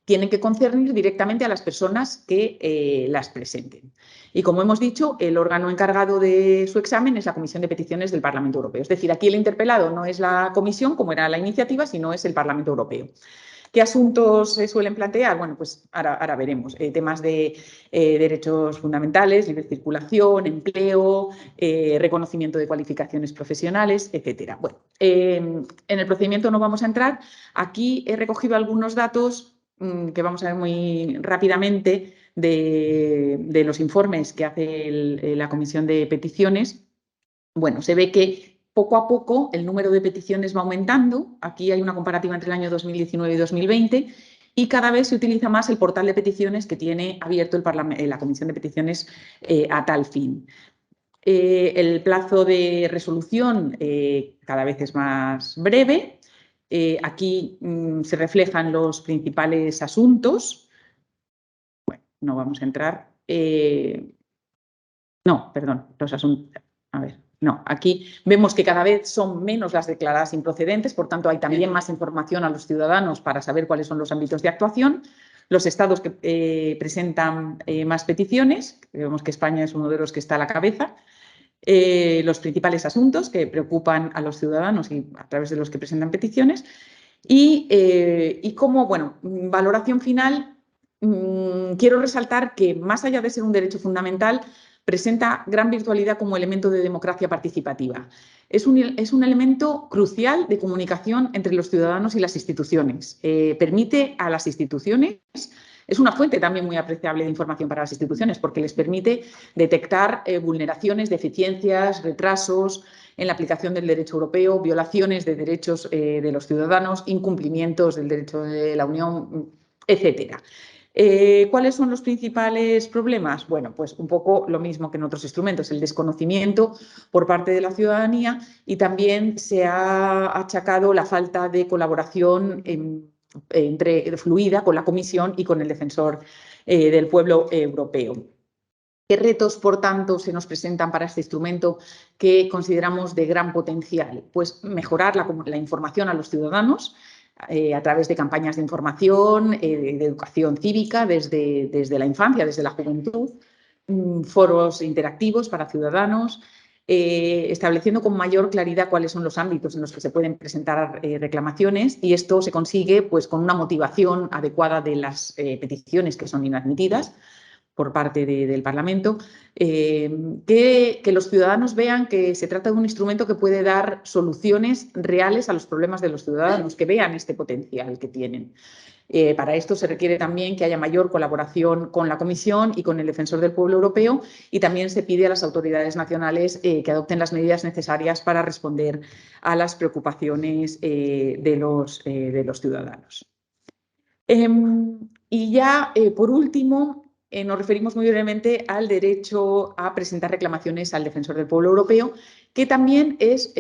B: Tienen que concernir directamente a las personas que las presenten. Y como hemos dicho, el órgano encargado de su examen es la Comisión de Peticiones del Parlamento Europeo. Es decir, aquí el interpelado no es la Comisión, como era la iniciativa, sino es el Parlamento Europeo. ¿Qué asuntos se suelen plantear? Bueno, pues ahora veremos. Temas de derechos fundamentales, libre circulación, empleo, reconocimiento de cualificaciones profesionales, etcétera. Bueno, en el procedimiento no vamos a entrar. Aquí he recogido algunos datos que vamos a ver muy rápidamente de los informes que hace la Comisión de Peticiones. Bueno, se ve que poco a poco el número de peticiones va aumentando. Aquí hay una comparativa entre el año 2019 y 2020 y cada vez se utiliza más el portal de peticiones que tiene abierto la Comisión de Peticiones a tal fin. El plazo de resolución cada vez es más breve. Aquí se reflejan los principales asuntos. Bueno, no vamos a entrar. No, perdón, los asuntos. A ver, no, aquí vemos que cada vez son menos las declaradas improcedentes, por tanto hay también más información a los ciudadanos para saber cuáles son los ámbitos de actuación. Los estados que presentan más peticiones, vemos que España es uno de los que está a la cabeza. Los principales asuntos que preocupan a los ciudadanos y a través de los que presentan peticiones y como, bueno, valoración final, quiero resaltar que más allá de ser un derecho fundamental, presenta gran virtualidad como elemento de democracia participativa. Es un elemento crucial de comunicación entre los ciudadanos y las instituciones. Permite a las instituciones. Es una fuente también muy apreciable de información para las instituciones porque les permite detectar vulneraciones, deficiencias, retrasos en la aplicación del derecho europeo, violaciones de derechos de los ciudadanos, incumplimientos del derecho de la Unión, etcétera. ¿Cuáles son los principales problemas? Bueno, pues un poco lo mismo que en otros instrumentos, el desconocimiento por parte de la ciudadanía y también se ha achacado la falta de colaboración fluida con la Comisión y con el Defensor del Pueblo Europeo. ¿Qué retos, por tanto, se nos presentan para este instrumento que consideramos de gran potencial? Pues mejorar la información a los ciudadanos a través de campañas de información, de educación cívica desde la infancia, desde la juventud, foros interactivos para ciudadanos, estableciendo con mayor claridad cuáles son los ámbitos en los que se pueden presentar reclamaciones y esto se consigue pues, con una motivación adecuada de las peticiones que son inadmitidas por parte del Parlamento, que los ciudadanos vean que se trata de un instrumento que puede dar soluciones reales a los problemas de los ciudadanos, que vean este potencial que tienen. Para esto se requiere también que haya mayor colaboración con la Comisión y con el Defensor del Pueblo Europeo y también se pide a las autoridades nacionales que adopten las medidas necesarias para responder a las preocupaciones de los ciudadanos. Y ya, por último, nos referimos muy brevemente al derecho a presentar reclamaciones al Defensor del Pueblo Europeo, que también es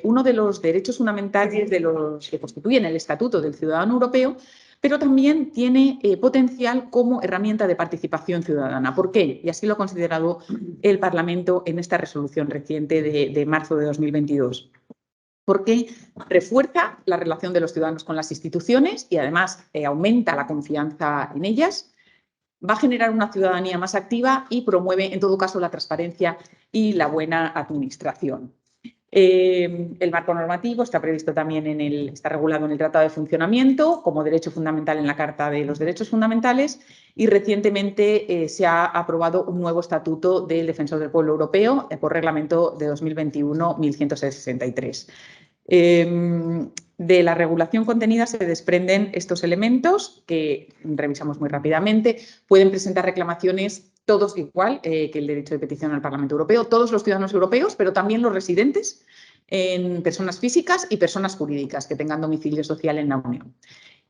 B: uno de los derechos fundamentales de los que constituyen el Estatuto del Ciudadano Europeo, pero también tiene potencial como herramienta de participación ciudadana. ¿Por qué? Y así lo ha considerado el Parlamento en esta resolución reciente de marzo de 2022. Porque refuerza la relación de los ciudadanos con las instituciones y además aumenta la confianza en ellas, va a generar una ciudadanía más activa y promueve, en todo caso, la transparencia y la buena administración. El marco normativo está previsto también está regulado en el Tratado de Funcionamiento como derecho fundamental en la Carta de los Derechos Fundamentales y recientemente se ha aprobado un nuevo estatuto del Defensor del Pueblo Europeo por reglamento de 2021-1163. De la regulación contenida se desprenden estos elementos que revisamos muy rápidamente. Pueden presentar reclamaciones todos igual que el derecho de petición al Parlamento Europeo, todos los ciudadanos europeos, pero también los residentes en personas físicas y personas jurídicas que tengan domicilio social en la Unión.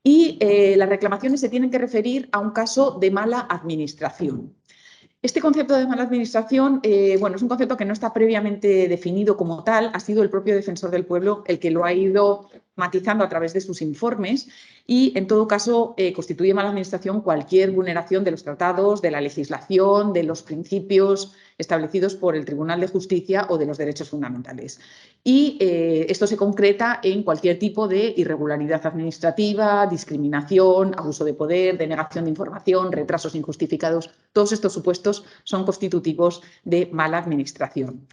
B: Y las reclamaciones se tienen que referir a un caso de mala administración. Este concepto de mala administración, bueno, es un concepto que no está previamente definido como tal, ha sido el propio Defensor del Pueblo el que lo ha ido matizando a través de sus informes y, en todo caso, constituye mala administración cualquier vulneración de los tratados, de la legislación, de los principios establecidos por el Tribunal de Justicia o de los derechos fundamentales. Y esto se concreta en cualquier tipo de irregularidad administrativa, discriminación, abuso de poder, denegación de información, retrasos injustificados. Todos estos supuestos son constitutivos de mala administración.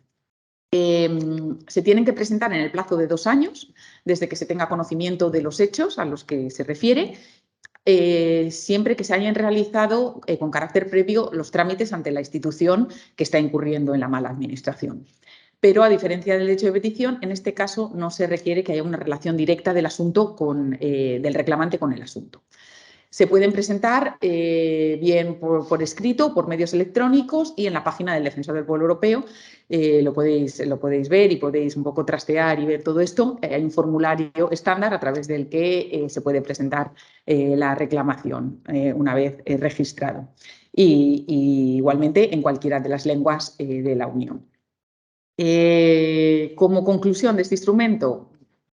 B: Se tienen que presentar en el plazo de 2 años, desde que se tenga conocimiento de los hechos a los que se refiere, siempre que se hayan realizado con carácter previo los trámites ante la institución que está incurriendo en la mala administración. Pero, a diferencia del derecho de petición, en este caso no se requiere que haya una relación directa del asunto del reclamante con el asunto. Se pueden presentar bien por escrito, por medios electrónicos y en la página del Defensor del Pueblo Europeo lo podéis ver y podéis un poco trastear y ver todo esto. Hay un formulario estándar a través del que se puede presentar la reclamación una vez registrado. Y igualmente en cualquiera de las lenguas de la Unión. Como conclusión de este instrumento,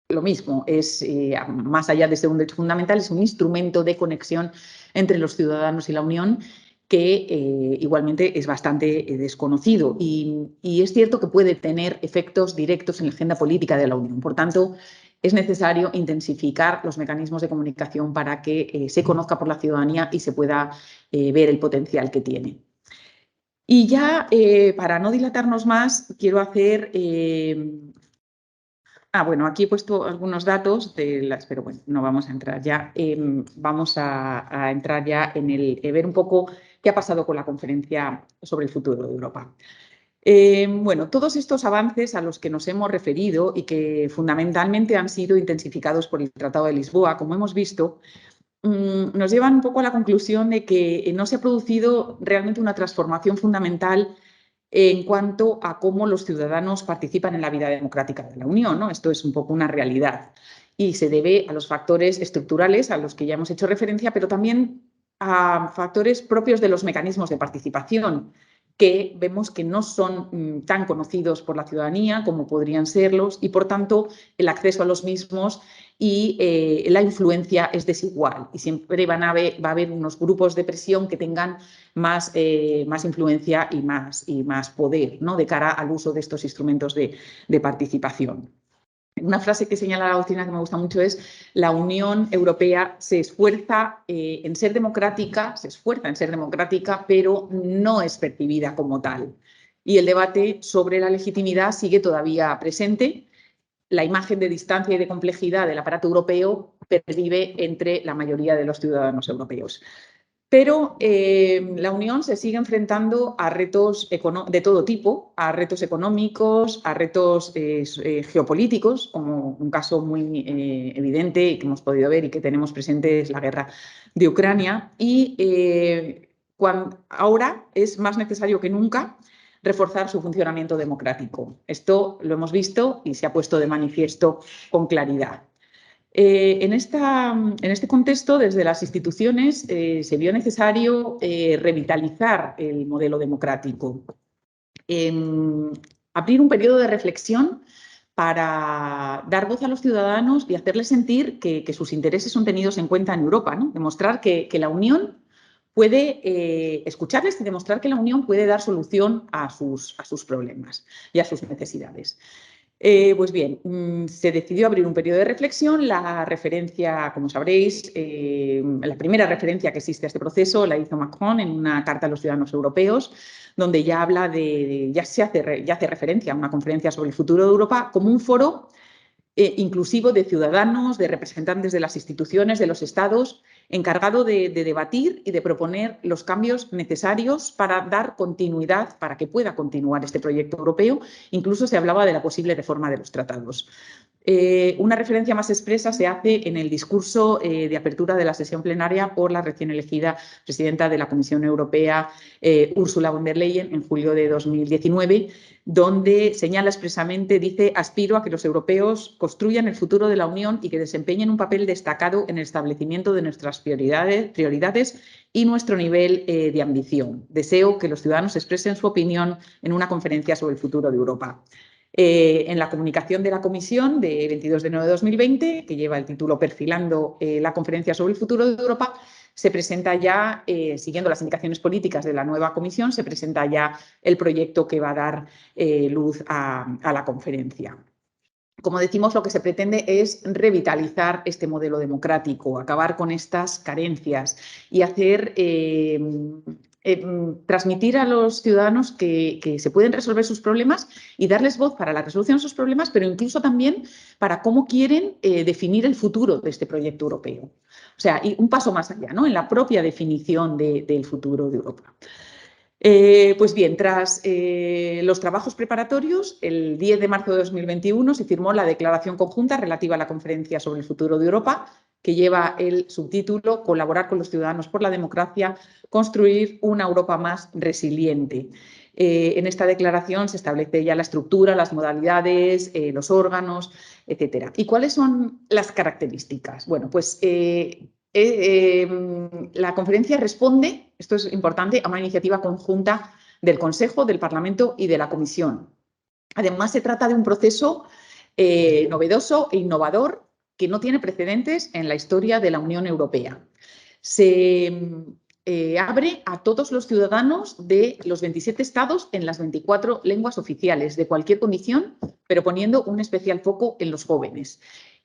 B: lo mismo, es más allá de ser un derecho fundamental, es un instrumento de conexión entre los ciudadanos y la Unión que igualmente es bastante desconocido y es cierto que puede tener efectos directos en la agenda política de la Unión. Por tanto, es necesario intensificar los mecanismos de comunicación para que se conozca por la ciudadanía y se pueda ver el potencial que tiene. Y ya, para no dilatarnos más, quiero hacer... bueno, aquí he puesto algunos datos, pero bueno, no vamos a entrar ya. Vamos a entrar ya en ver un poco qué ha pasado con la conferencia sobre el futuro de Europa. Bueno, todos estos avances a los que nos hemos referido y que fundamentalmente han sido intensificados por el Tratado de Lisboa, como hemos visto, nos llevan un poco a la conclusión de que no se ha producido realmente una transformación fundamental en cuanto a cómo los ciudadanos participan en la vida democrática de la Unión, ¿no? Esto es un poco una realidad y se debe a los factores estructurales a los que ya hemos hecho referencia, pero también a factores propios de los mecanismos de participación que vemos que no son tan conocidos por la ciudadanía como podrían serlos y, por tanto, el acceso a los mismos y la influencia es desigual y siempre va a haber unos grupos de presión que tengan más influencia y más poder, ¿no?, de cara al uso de estos instrumentos de participación. Una frase que señala la doctrina que me gusta mucho es: la Unión Europea se esfuerza en ser democrática, pero no es percibida como tal. Y el debate sobre la legitimidad sigue todavía presente. La imagen de distancia y de complejidad del aparato europeo pervive entre la mayoría de los ciudadanos europeos. Pero la Unión se sigue enfrentando a retos de todo tipo, a retos económicos, a retos geopolíticos, como un caso muy evidente y que hemos podido ver y que tenemos presente es la guerra de Ucrania. Y ahora es más necesario que nunca reforzar su funcionamiento democrático. Esto lo hemos visto y se ha puesto de manifiesto con claridad. En este contexto, desde las instituciones se vio necesario revitalizar el modelo democrático, abrir un periodo de reflexión para dar voz a los ciudadanos y hacerles sentir que sus intereses son tenidos en cuenta en Europa, ¿no? Demostrar que la Unión puede escucharles y demostrar que la Unión puede dar solución a sus problemas y a sus necesidades. Pues bien, se decidió abrir un periodo de reflexión. La referencia, como sabréis, la primera referencia que existe a este proceso la hizo Macron en una carta a los ciudadanos europeos, donde ya habla ya hace referencia a una conferencia sobre el futuro de Europa como un foro inclusivo de ciudadanos, de representantes de las instituciones, de los estados, encargado de debatir y de proponer los cambios necesarios para dar continuidad, para que pueda continuar este proyecto europeo. Incluso se hablaba de la posible reforma de los tratados. Una referencia más expresa se hace en el discurso de apertura de la sesión plenaria por la recién elegida presidenta de la Comisión Europea, Ursula von der Leyen, en julio de 2019, donde señala expresamente, dice: aspiro a que los europeos construyan el futuro de la Unión y que desempeñen un papel destacado en el establecimiento de nuestras prioridades y nuestro nivel de ambición. Deseo que los ciudadanos expresen su opinión en una conferencia sobre el futuro de Europa. En la comunicación de la Comisión de 22 de enero de 2020, que lleva el título Perfilando la conferencia sobre el futuro de Europa, se presenta ya, siguiendo las indicaciones políticas de la nueva Comisión, se presenta ya el proyecto que va a dar luz a la conferencia. Como decimos, lo que se pretende es revitalizar este modelo democrático, acabar con estas carencias y hacer transmitir a los ciudadanos que se pueden resolver sus problemas y darles voz para la resolución de sus problemas, pero incluso también para cómo quieren definir el futuro de este proyecto europeo. O sea, y un paso más allá, ¿no?, en la propia definición del futuro de Europa. Pues bien, tras los trabajos preparatorios, el 10 de marzo de 2021 se firmó la declaración conjunta relativa a la Conferencia sobre el Futuro de Europa, que lleva el subtítulo Colaborar con los ciudadanos por la democracia, construir una Europa más resiliente. En esta declaración se establece ya la estructura, las modalidades, los órganos, etcétera. ¿Y cuáles son las características? Bueno, pues la conferencia responde, esto es importante, a una iniciativa conjunta del Consejo, del Parlamento y de la Comisión. Además, se trata de un proceso novedoso e innovador que no tiene precedentes en la historia de la Unión Europea. Se abre a todos los ciudadanos de los 27 estados en las 24 lenguas oficiales, de cualquier condición, pero poniendo un especial foco en los jóvenes.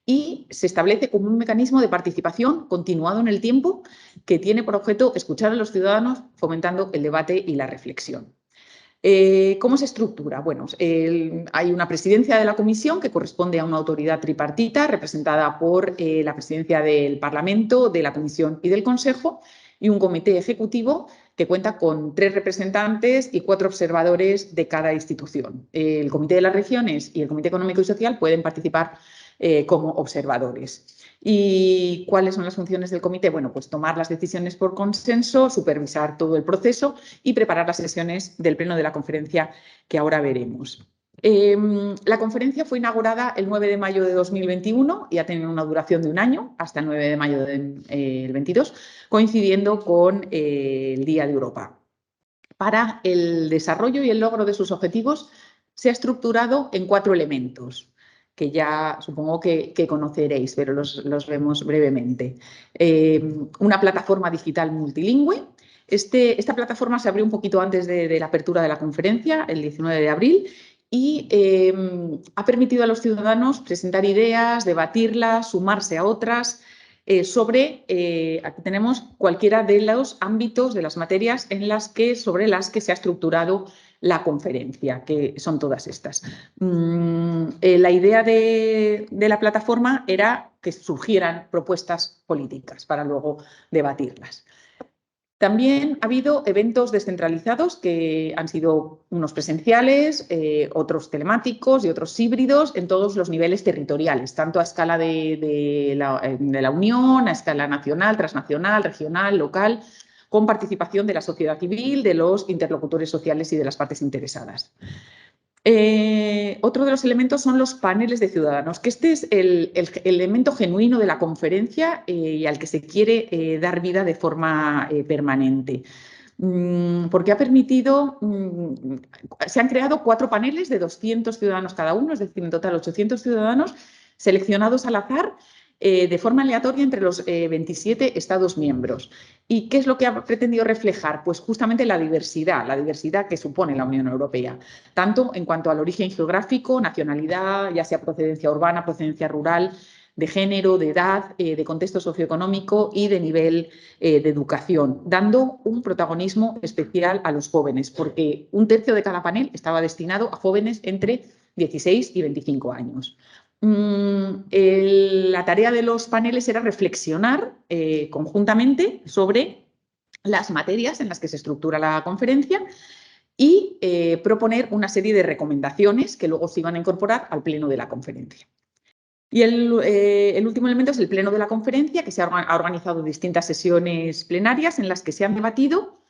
B: Y se establece como un mecanismo de participación continuado en el tiempo que tiene por objeto escuchar a los ciudadanos, fomentando el debate y la reflexión. ¿Cómo se estructura? Bueno, hay una presidencia de la Comisión que corresponde a una autoridad tripartita representada por la presidencia del Parlamento, de la Comisión y del Consejo, y un comité ejecutivo que cuenta con 3 representantes y 4 observadores de cada institución. El Comité de las Regiones y el Comité Económico y Social pueden participar como observadores. ¿Y cuáles son las funciones del comité? Bueno, pues tomar las decisiones por consenso, supervisar todo el proceso y preparar las sesiones del pleno de la conferencia que ahora veremos. La conferencia fue inaugurada el 9 de mayo de 2021 y ha tenido una duración de un año, hasta el 9 de mayo del 22, coincidiendo con el Día de Europa. Para el desarrollo y el logro de sus objetivos se ha estructurado en 4 elementos, que ya supongo que conoceréis, pero los vemos brevemente. Una plataforma digital multilingüe. Esta plataforma se abrió un poquito antes de la apertura de la conferencia, el 19 de abril, y ha permitido a los ciudadanos presentar ideas, debatirlas, sumarse a otras, aquí tenemos cualquiera de los ámbitos, de las materias sobre las que se ha estructurado la conferencia, que son todas estas. La idea de la plataforma era que surgieran propuestas políticas para luego debatirlas. También ha habido eventos descentralizados que han sido unos presenciales, otros telemáticos y otros híbridos en todos los niveles territoriales, tanto a escala de la Unión, a escala nacional, transnacional, regional, local, con participación de la sociedad civil, de los interlocutores sociales y de las partes interesadas. Otro de los elementos son los paneles de ciudadanos, que este es el elemento genuino de la conferencia y al que se quiere dar vida de forma permanente. Porque ha permitido, se han creado 4 paneles de 200 ciudadanos cada uno, es decir, en total 800 ciudadanos seleccionados al azar de forma aleatoria entre los 27 Estados miembros. ¿Y qué es lo que ha pretendido reflejar? Pues justamente la diversidad que supone la Unión Europea, tanto en cuanto al origen geográfico, nacionalidad, ya sea procedencia urbana, procedencia rural, de género, de edad, de contexto socioeconómico y de nivel de educación, dando un protagonismo especial a los jóvenes, porque un tercio de cada panel estaba destinado a jóvenes entre 16 y 25 años. La tarea de los paneles era reflexionar conjuntamente sobre las materias en las que se estructura la conferencia y proponer una serie de recomendaciones que luego se iban a incorporar al pleno de la conferencia. Y el último elemento es el pleno de la conferencia, que se ha organizado distintas sesiones plenarias en las que se han debatido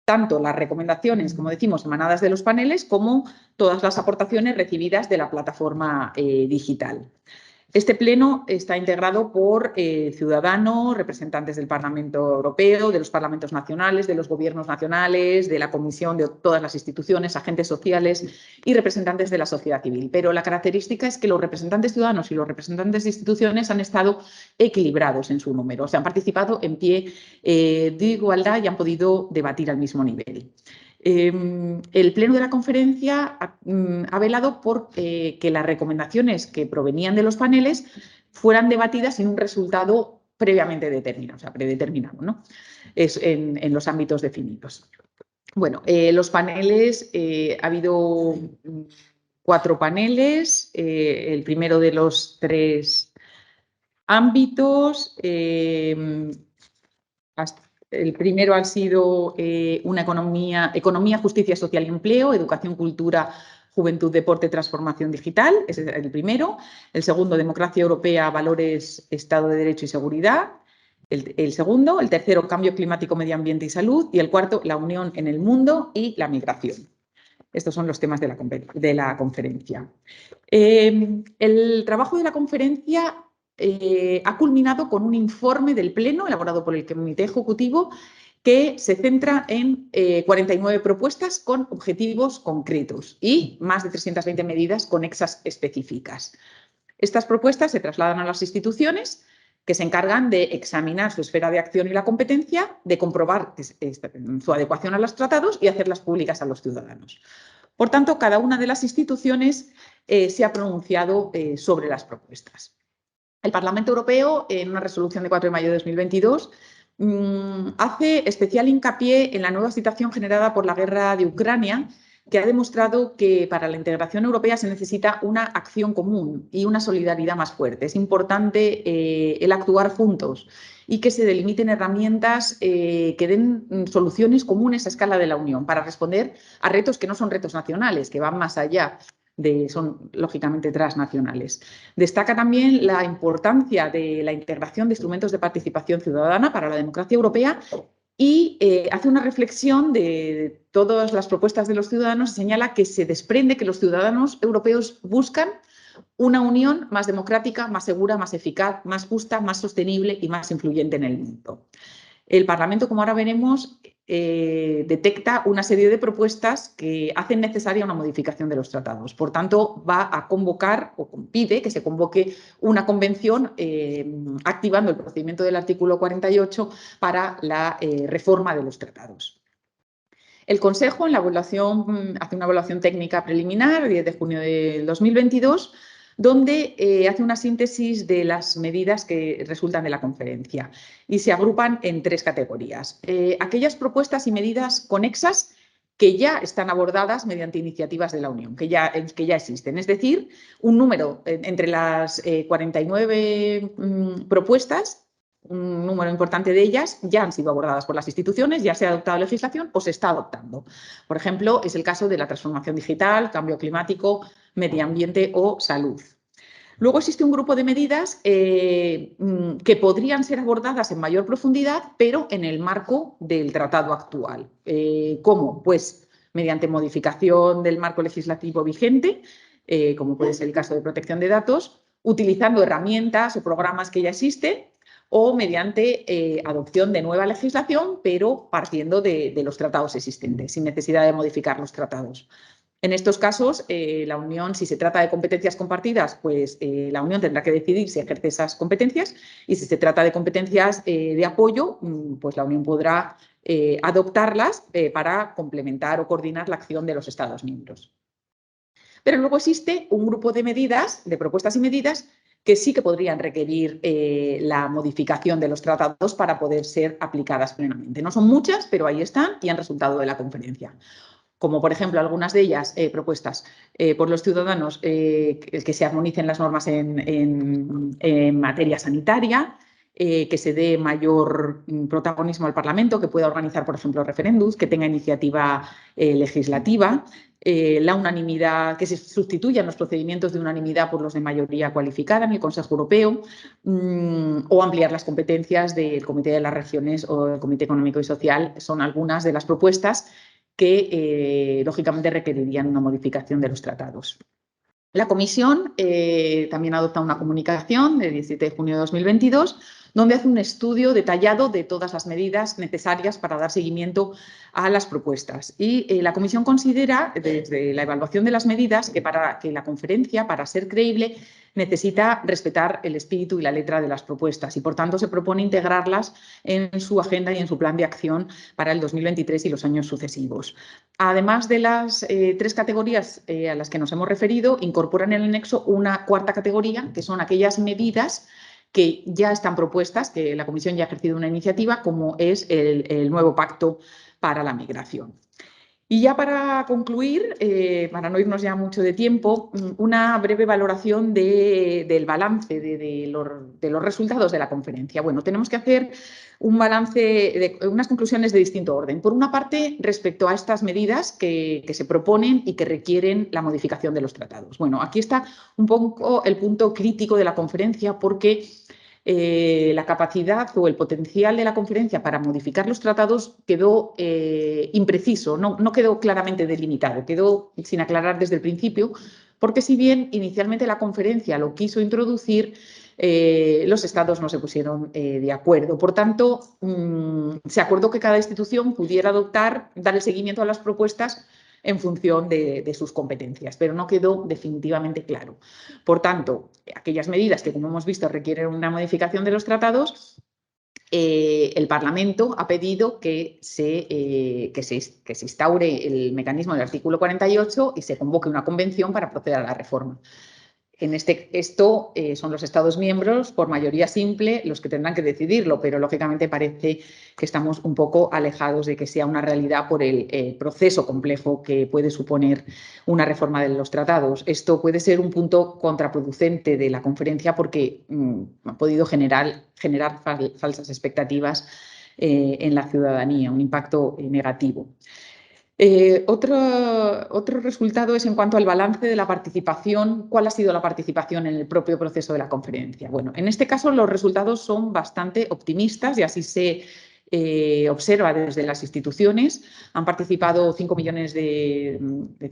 B: tanto las recomendaciones, como decimos, emanadas de los paneles, como todas las aportaciones recibidas de la plataforma digital. Este pleno está integrado por ciudadanos, representantes del Parlamento Europeo, de los parlamentos nacionales, de los gobiernos nacionales, de la Comisión, de todas las instituciones, agentes sociales y representantes de la sociedad civil. Pero la característica es que los representantes ciudadanos y los representantes de instituciones han estado equilibrados en su número, o sea, han participado en pie de igualdad y han podido debatir al mismo nivel. El pleno de la conferencia ha velado por que las recomendaciones que provenían de los paneles fueran debatidas sin un resultado previamente determinado, o sea, predeterminado, ¿no? En los ámbitos definidos. Bueno, los paneles, ha habido 4 paneles, el primero de los 3 ámbitos. El primero ha sido una economía, justicia social y empleo, educación, cultura, juventud, deporte, transformación digital. Ese es el primero. El segundo, democracia europea, valores, Estado de Derecho y seguridad. El segundo. El tercero, cambio climático, medio ambiente y salud. Y el cuarto, la unión en el mundo y la migración. Estos son los temas de la conferencia. El trabajo de la conferencia ha culminado con un informe del Pleno elaborado por el Comité Ejecutivo que se centra en 49 propuestas con objetivos concretos y más de 320 medidas conexas específicas. Estas propuestas se trasladan a las instituciones que se encargan de examinar su esfera de acción y la competencia, de comprobar su adecuación a los tratados y hacerlas públicas a los ciudadanos. Por tanto, cada una de las instituciones se ha pronunciado sobre las propuestas. El Parlamento Europeo, en una resolución de 4 de mayo de 2022, hace especial hincapié en la nueva situación generada por la guerra de Ucrania, que ha demostrado que para la integración europea se necesita una acción común y una solidaridad más fuerte. Es importante el actuar juntos y que se delimiten herramientas que den soluciones comunes a escala de la Unión para responder a retos que no son retos nacionales, que van más allá. Son lógicamente transnacionales. Destaca también la importancia de la integración de instrumentos de participación ciudadana para la democracia europea y hace una reflexión de todas las propuestas de los ciudadanos y señala que se desprende que los ciudadanos europeos buscan una unión más democrática, más segura, más eficaz, más justa, más sostenible y más influyente en el mundo. El Parlamento, como ahora veremos, detecta una serie de propuestas que hacen necesaria una modificación de los tratados. Por tanto, va a convocar o pide que se convoque una convención activando el procedimiento del artículo 48 para la reforma de los tratados. El Consejo, en la evaluación, hace una evaluación técnica preliminar, 10 de junio de 2022, donde hace una síntesis de las medidas que resultan de la conferencia y se agrupan en 3 categorías. Aquellas propuestas y medidas conexas que ya están abordadas mediante iniciativas de la Unión, que ya existen. Es decir, un número entre las 49 propuestas, un número importante de ellas ya han sido abordadas por las instituciones, ya se ha adoptado legislación o se está adoptando. Por ejemplo, es el caso de la transformación digital, cambio climático, medio ambiente o salud. Luego existe un grupo de medidas que podrían ser abordadas en mayor profundidad, pero en el marco del tratado actual. ¿Cómo? Pues mediante modificación del marco legislativo vigente, como puede ser el caso de protección de datos, utilizando herramientas o programas que ya existen, o mediante adopción de nueva legislación, pero partiendo de los tratados existentes, sin necesidad de modificar los tratados. En estos casos, la Unión, si se trata de competencias compartidas, pues la Unión tendrá que decidir si ejerce esas competencias, y si se trata de competencias de apoyo, pues la Unión podrá adoptarlas para complementar o coordinar la acción de los Estados miembros. Pero luego existe un grupo de medidas, de propuestas y medidas, que sí que podrían requerir la modificación de los tratados para poder ser aplicadas plenamente. No son muchas, pero ahí están y han resultado de la conferencia. Como por ejemplo algunas de ellas propuestas por los ciudadanos, que se armonicen las normas en materia sanitaria, que se dé mayor protagonismo al Parlamento, que pueda organizar, por ejemplo, referéndums, que tenga iniciativa legislativa, la unanimidad, que se sustituyan los procedimientos de unanimidad por los de mayoría cualificada en el Consejo Europeo, o ampliar las competencias del Comité de las Regiones o del Comité Económico y Social. Son algunas de las propuestas que lógicamente requerirían una modificación de los tratados. La Comisión también adopta una comunicación del 17 de junio de 2022, donde hace un estudio detallado de todas las medidas necesarias para dar seguimiento a las propuestas. Y la Comisión considera, desde la evaluación de las medidas, que la conferencia, para ser creíble, necesita respetar el espíritu y la letra de las propuestas, y por tanto se propone integrarlas en su agenda y en su plan de acción para el 2023 y los años sucesivos. Además de las 3 categorías a las que nos hemos referido, incorporan en el anexo una cuarta categoría, que son aquellas medidas que ya están propuestas, que la Comisión ya ha ejercido una iniciativa, como es el nuevo pacto para la migración. Y ya para concluir, para no irnos ya mucho de tiempo, una breve valoración del balance de los resultados de la conferencia. Bueno, tenemos que hacer un balance, unas conclusiones de distinto orden. Por una parte, respecto a estas medidas que se proponen y que requieren la modificación de los tratados. Bueno, aquí está un poco el punto crítico de la conferencia, porque la capacidad o el potencial de la conferencia para modificar los tratados quedó impreciso, no quedó claramente delimitado, quedó sin aclarar desde el principio, porque si bien inicialmente la conferencia lo quiso introducir, los estados no se pusieron de acuerdo. Por tanto, se acordó que cada institución pudiera dar el seguimiento a las propuestas en función de sus competencias, pero no quedó definitivamente claro. Por tanto, aquellas medidas que, como hemos visto, requieren una modificación de los tratados, el Parlamento ha pedido que se instaure el mecanismo del artículo 48 y se convoque una convención para proceder a la reforma. Esto son los Estados miembros, por mayoría simple, los que tendrán que decidirlo, pero lógicamente parece que estamos un poco alejados de que sea una realidad por el proceso complejo que puede suponer una reforma de los tratados. Esto puede ser un punto contraproducente de la conferencia, porque ha podido generar falsas expectativas en la ciudadanía, un impacto negativo. Otro resultado es en cuanto al balance de la participación. ¿Cuál ha sido la participación en el propio proceso de la conferencia? Bueno, en este caso los resultados son bastante optimistas, y así se observa desde las instituciones. Han participado 5 millones de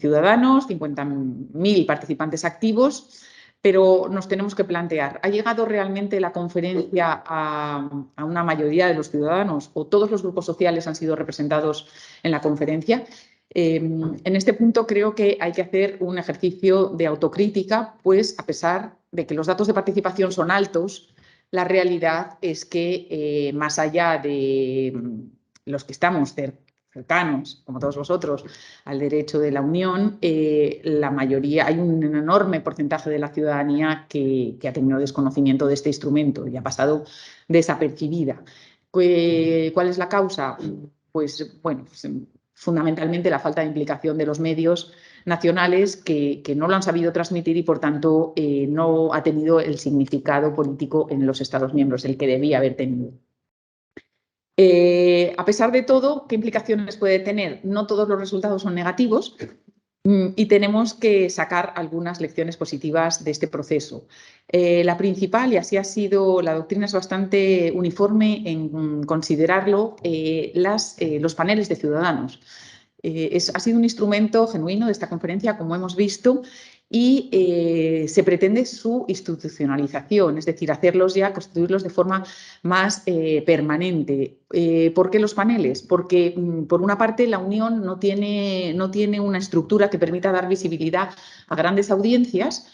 B: ciudadanos, 50.000 participantes activos, pero nos tenemos que plantear, ¿ha llegado realmente la conferencia a una mayoría de los ciudadanos, o todos los grupos sociales han sido representados en la conferencia? En este punto creo que hay que hacer un ejercicio de autocrítica, pues a pesar de que los datos de participación son altos, la realidad es que más allá de los que estamos cercanos, como todos vosotros, al derecho de la Unión, la mayoría, hay un enorme porcentaje de la ciudadanía que ha tenido desconocimiento de este instrumento y ha pasado desapercibida. ¿Cuál es la causa? Pues bueno, fundamentalmente la falta de implicación de los medios nacionales, que no lo han sabido transmitir y por tanto no ha tenido el significado político en los Estados miembros, el que debía haber tenido. A pesar de todo, ¿qué implicaciones puede tener? No todos los resultados son negativos y tenemos que sacar algunas lecciones positivas de este proceso. La principal, y así ha sido, la doctrina es bastante uniforme en considerarlo, los paneles de ciudadanos. Ha sido un instrumento genuino de esta conferencia, como hemos visto, y se pretende su institucionalización, es decir, hacerlos ya, constituirlos de forma más permanente. ¿Por qué los paneles? Porque, por una parte, la Unión no tiene una estructura que permita dar visibilidad a grandes audiencias,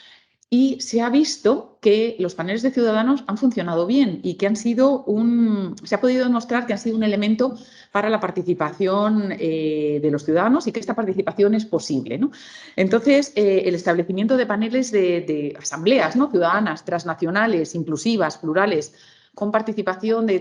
B: y se ha visto que los paneles de ciudadanos han funcionado bien y que se ha podido demostrar que han sido un elemento para la participación de los ciudadanos y que esta participación es posible, ¿no? Entonces, el establecimiento de paneles de asambleas, ¿no?, ciudadanas, transnacionales, inclusivas, plurales, con participación de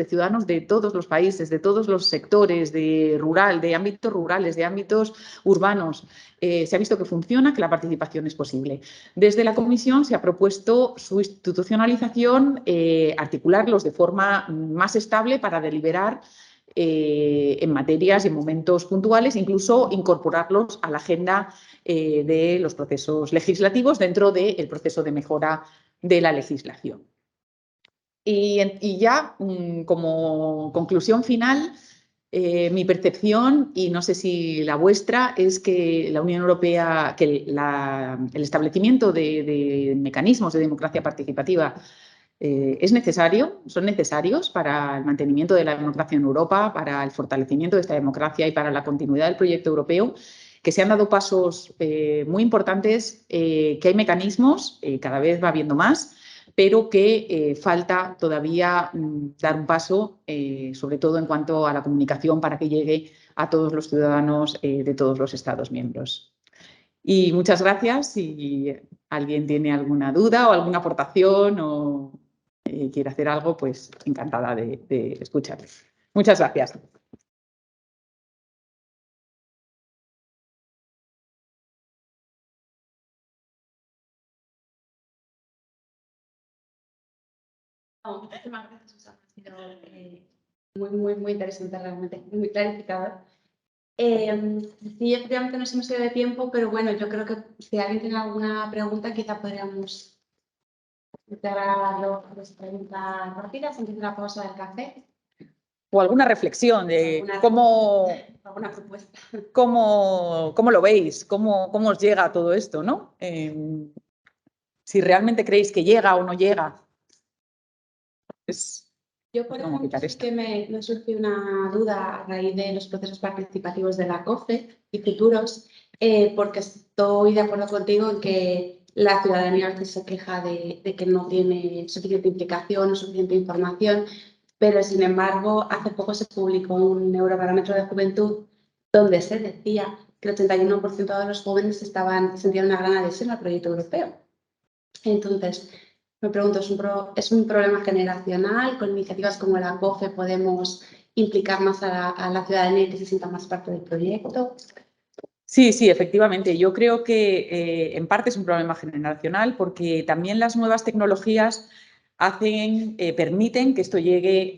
B: ciudadanos de todos los países, de todos los sectores, de ámbitos rurales, de ámbitos urbanos. Se ha visto que funciona, que la participación es posible. Desde la Comisión se ha propuesto su institucionalización, articularlos de forma más estable para deliberar en materias y en momentos puntuales, incluso incorporarlos a la agenda de los procesos legislativos dentro del proceso de mejora de la legislación. Y ya, como conclusión final, mi percepción, y no sé si la vuestra, es que la Unión Europea, que el establecimiento de mecanismos de democracia participativa son necesarios para el mantenimiento de la democracia en Europa, para el fortalecimiento de esta democracia y para la continuidad del proyecto europeo, que se han dado pasos muy importantes, que hay mecanismos, cada vez va habiendo más, pero que falta todavía dar un paso, sobre todo en cuanto a la comunicación, para que llegue a todos los ciudadanos de todos los Estados miembros. Y muchas gracias. Si alguien tiene alguna duda o alguna aportación o quiere hacer algo, pues encantada de escucharles. Muchas gracias.
A: Muchísimas gracias, Susana. Ha sido muy interesante, realmente, muy clarificador. Sí, efectivamente nos hemos ido de tiempo, pero bueno, yo creo que si alguien tiene alguna pregunta, quizá podríamos integrar las preguntas rápidas antes de la pausa del café.
B: O alguna reflexión de
A: alguna propuesta.
B: ¿Cómo lo veis? ¿Cómo os llega todo esto, ¿no? Si realmente creéis que llega o no llega.
A: Yo, por ejemplo, sí que me surgió una duda a raíz de los procesos participativos de la COFE y futuros, porque estoy de acuerdo contigo en que la ciudadanía a veces se queja de que no tiene suficiente implicación o suficiente información, pero sin embargo, hace poco se publicó un Eurobarómetro de Juventud donde se decía que el 81% de los jóvenes sentían una gran adhesión al proyecto europeo. Entonces, me pregunto, ¿es un problema generacional? ¿Con iniciativas como la COFE podemos implicar más a la ciudadanía y que se sienta más parte del proyecto?
B: Sí, efectivamente. Yo creo que en parte es un problema generacional, porque también las nuevas tecnologías permiten que esto llegue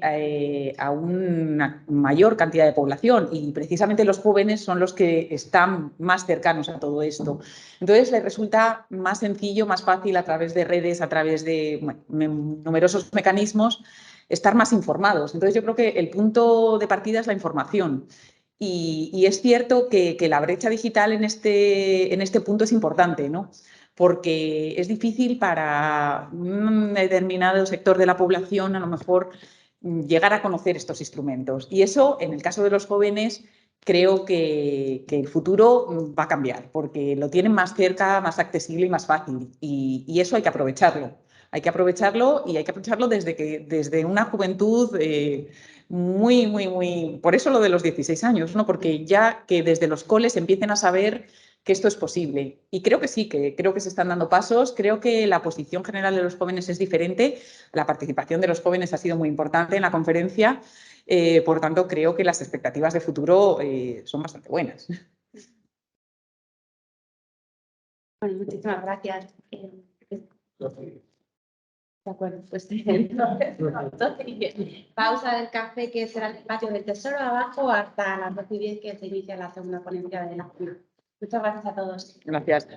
B: a una mayor cantidad de población, y precisamente los jóvenes son los que están más cercanos a todo esto. Entonces les resulta más sencillo, más fácil, a través de redes, a través de numerosos mecanismos, estar más informados. Entonces yo creo que el punto de partida es la información. Y es cierto que la brecha digital en este punto es importante, ¿no? Porque es difícil para un determinado sector de la población, a lo mejor, llegar a conocer estos instrumentos. Y eso, en el caso de los jóvenes, creo que el futuro va a cambiar, porque lo tienen más cerca, más accesible y más fácil. Y eso hay que aprovecharlo. Hay que aprovecharlo, y hay que aprovecharlo desde una juventud muy. Por eso lo de los 16 años, ¿no? Porque ya que desde los coles empiecen a saber que esto es posible. Y creo que sí, creo que se están dando pasos. Creo que la posición general de los jóvenes es diferente. La participación de los jóvenes ha sido muy importante en la conferencia. Por tanto, creo que las expectativas de futuro son bastante buenas.
A: Bueno, muchísimas gracias. De acuerdo, pues entonces, pausa del café, que será el patio del Tesoro abajo, hasta las 12:10, que se inicia la segunda ponencia de la CUN. Muchas gracias a todos.
B: Gracias.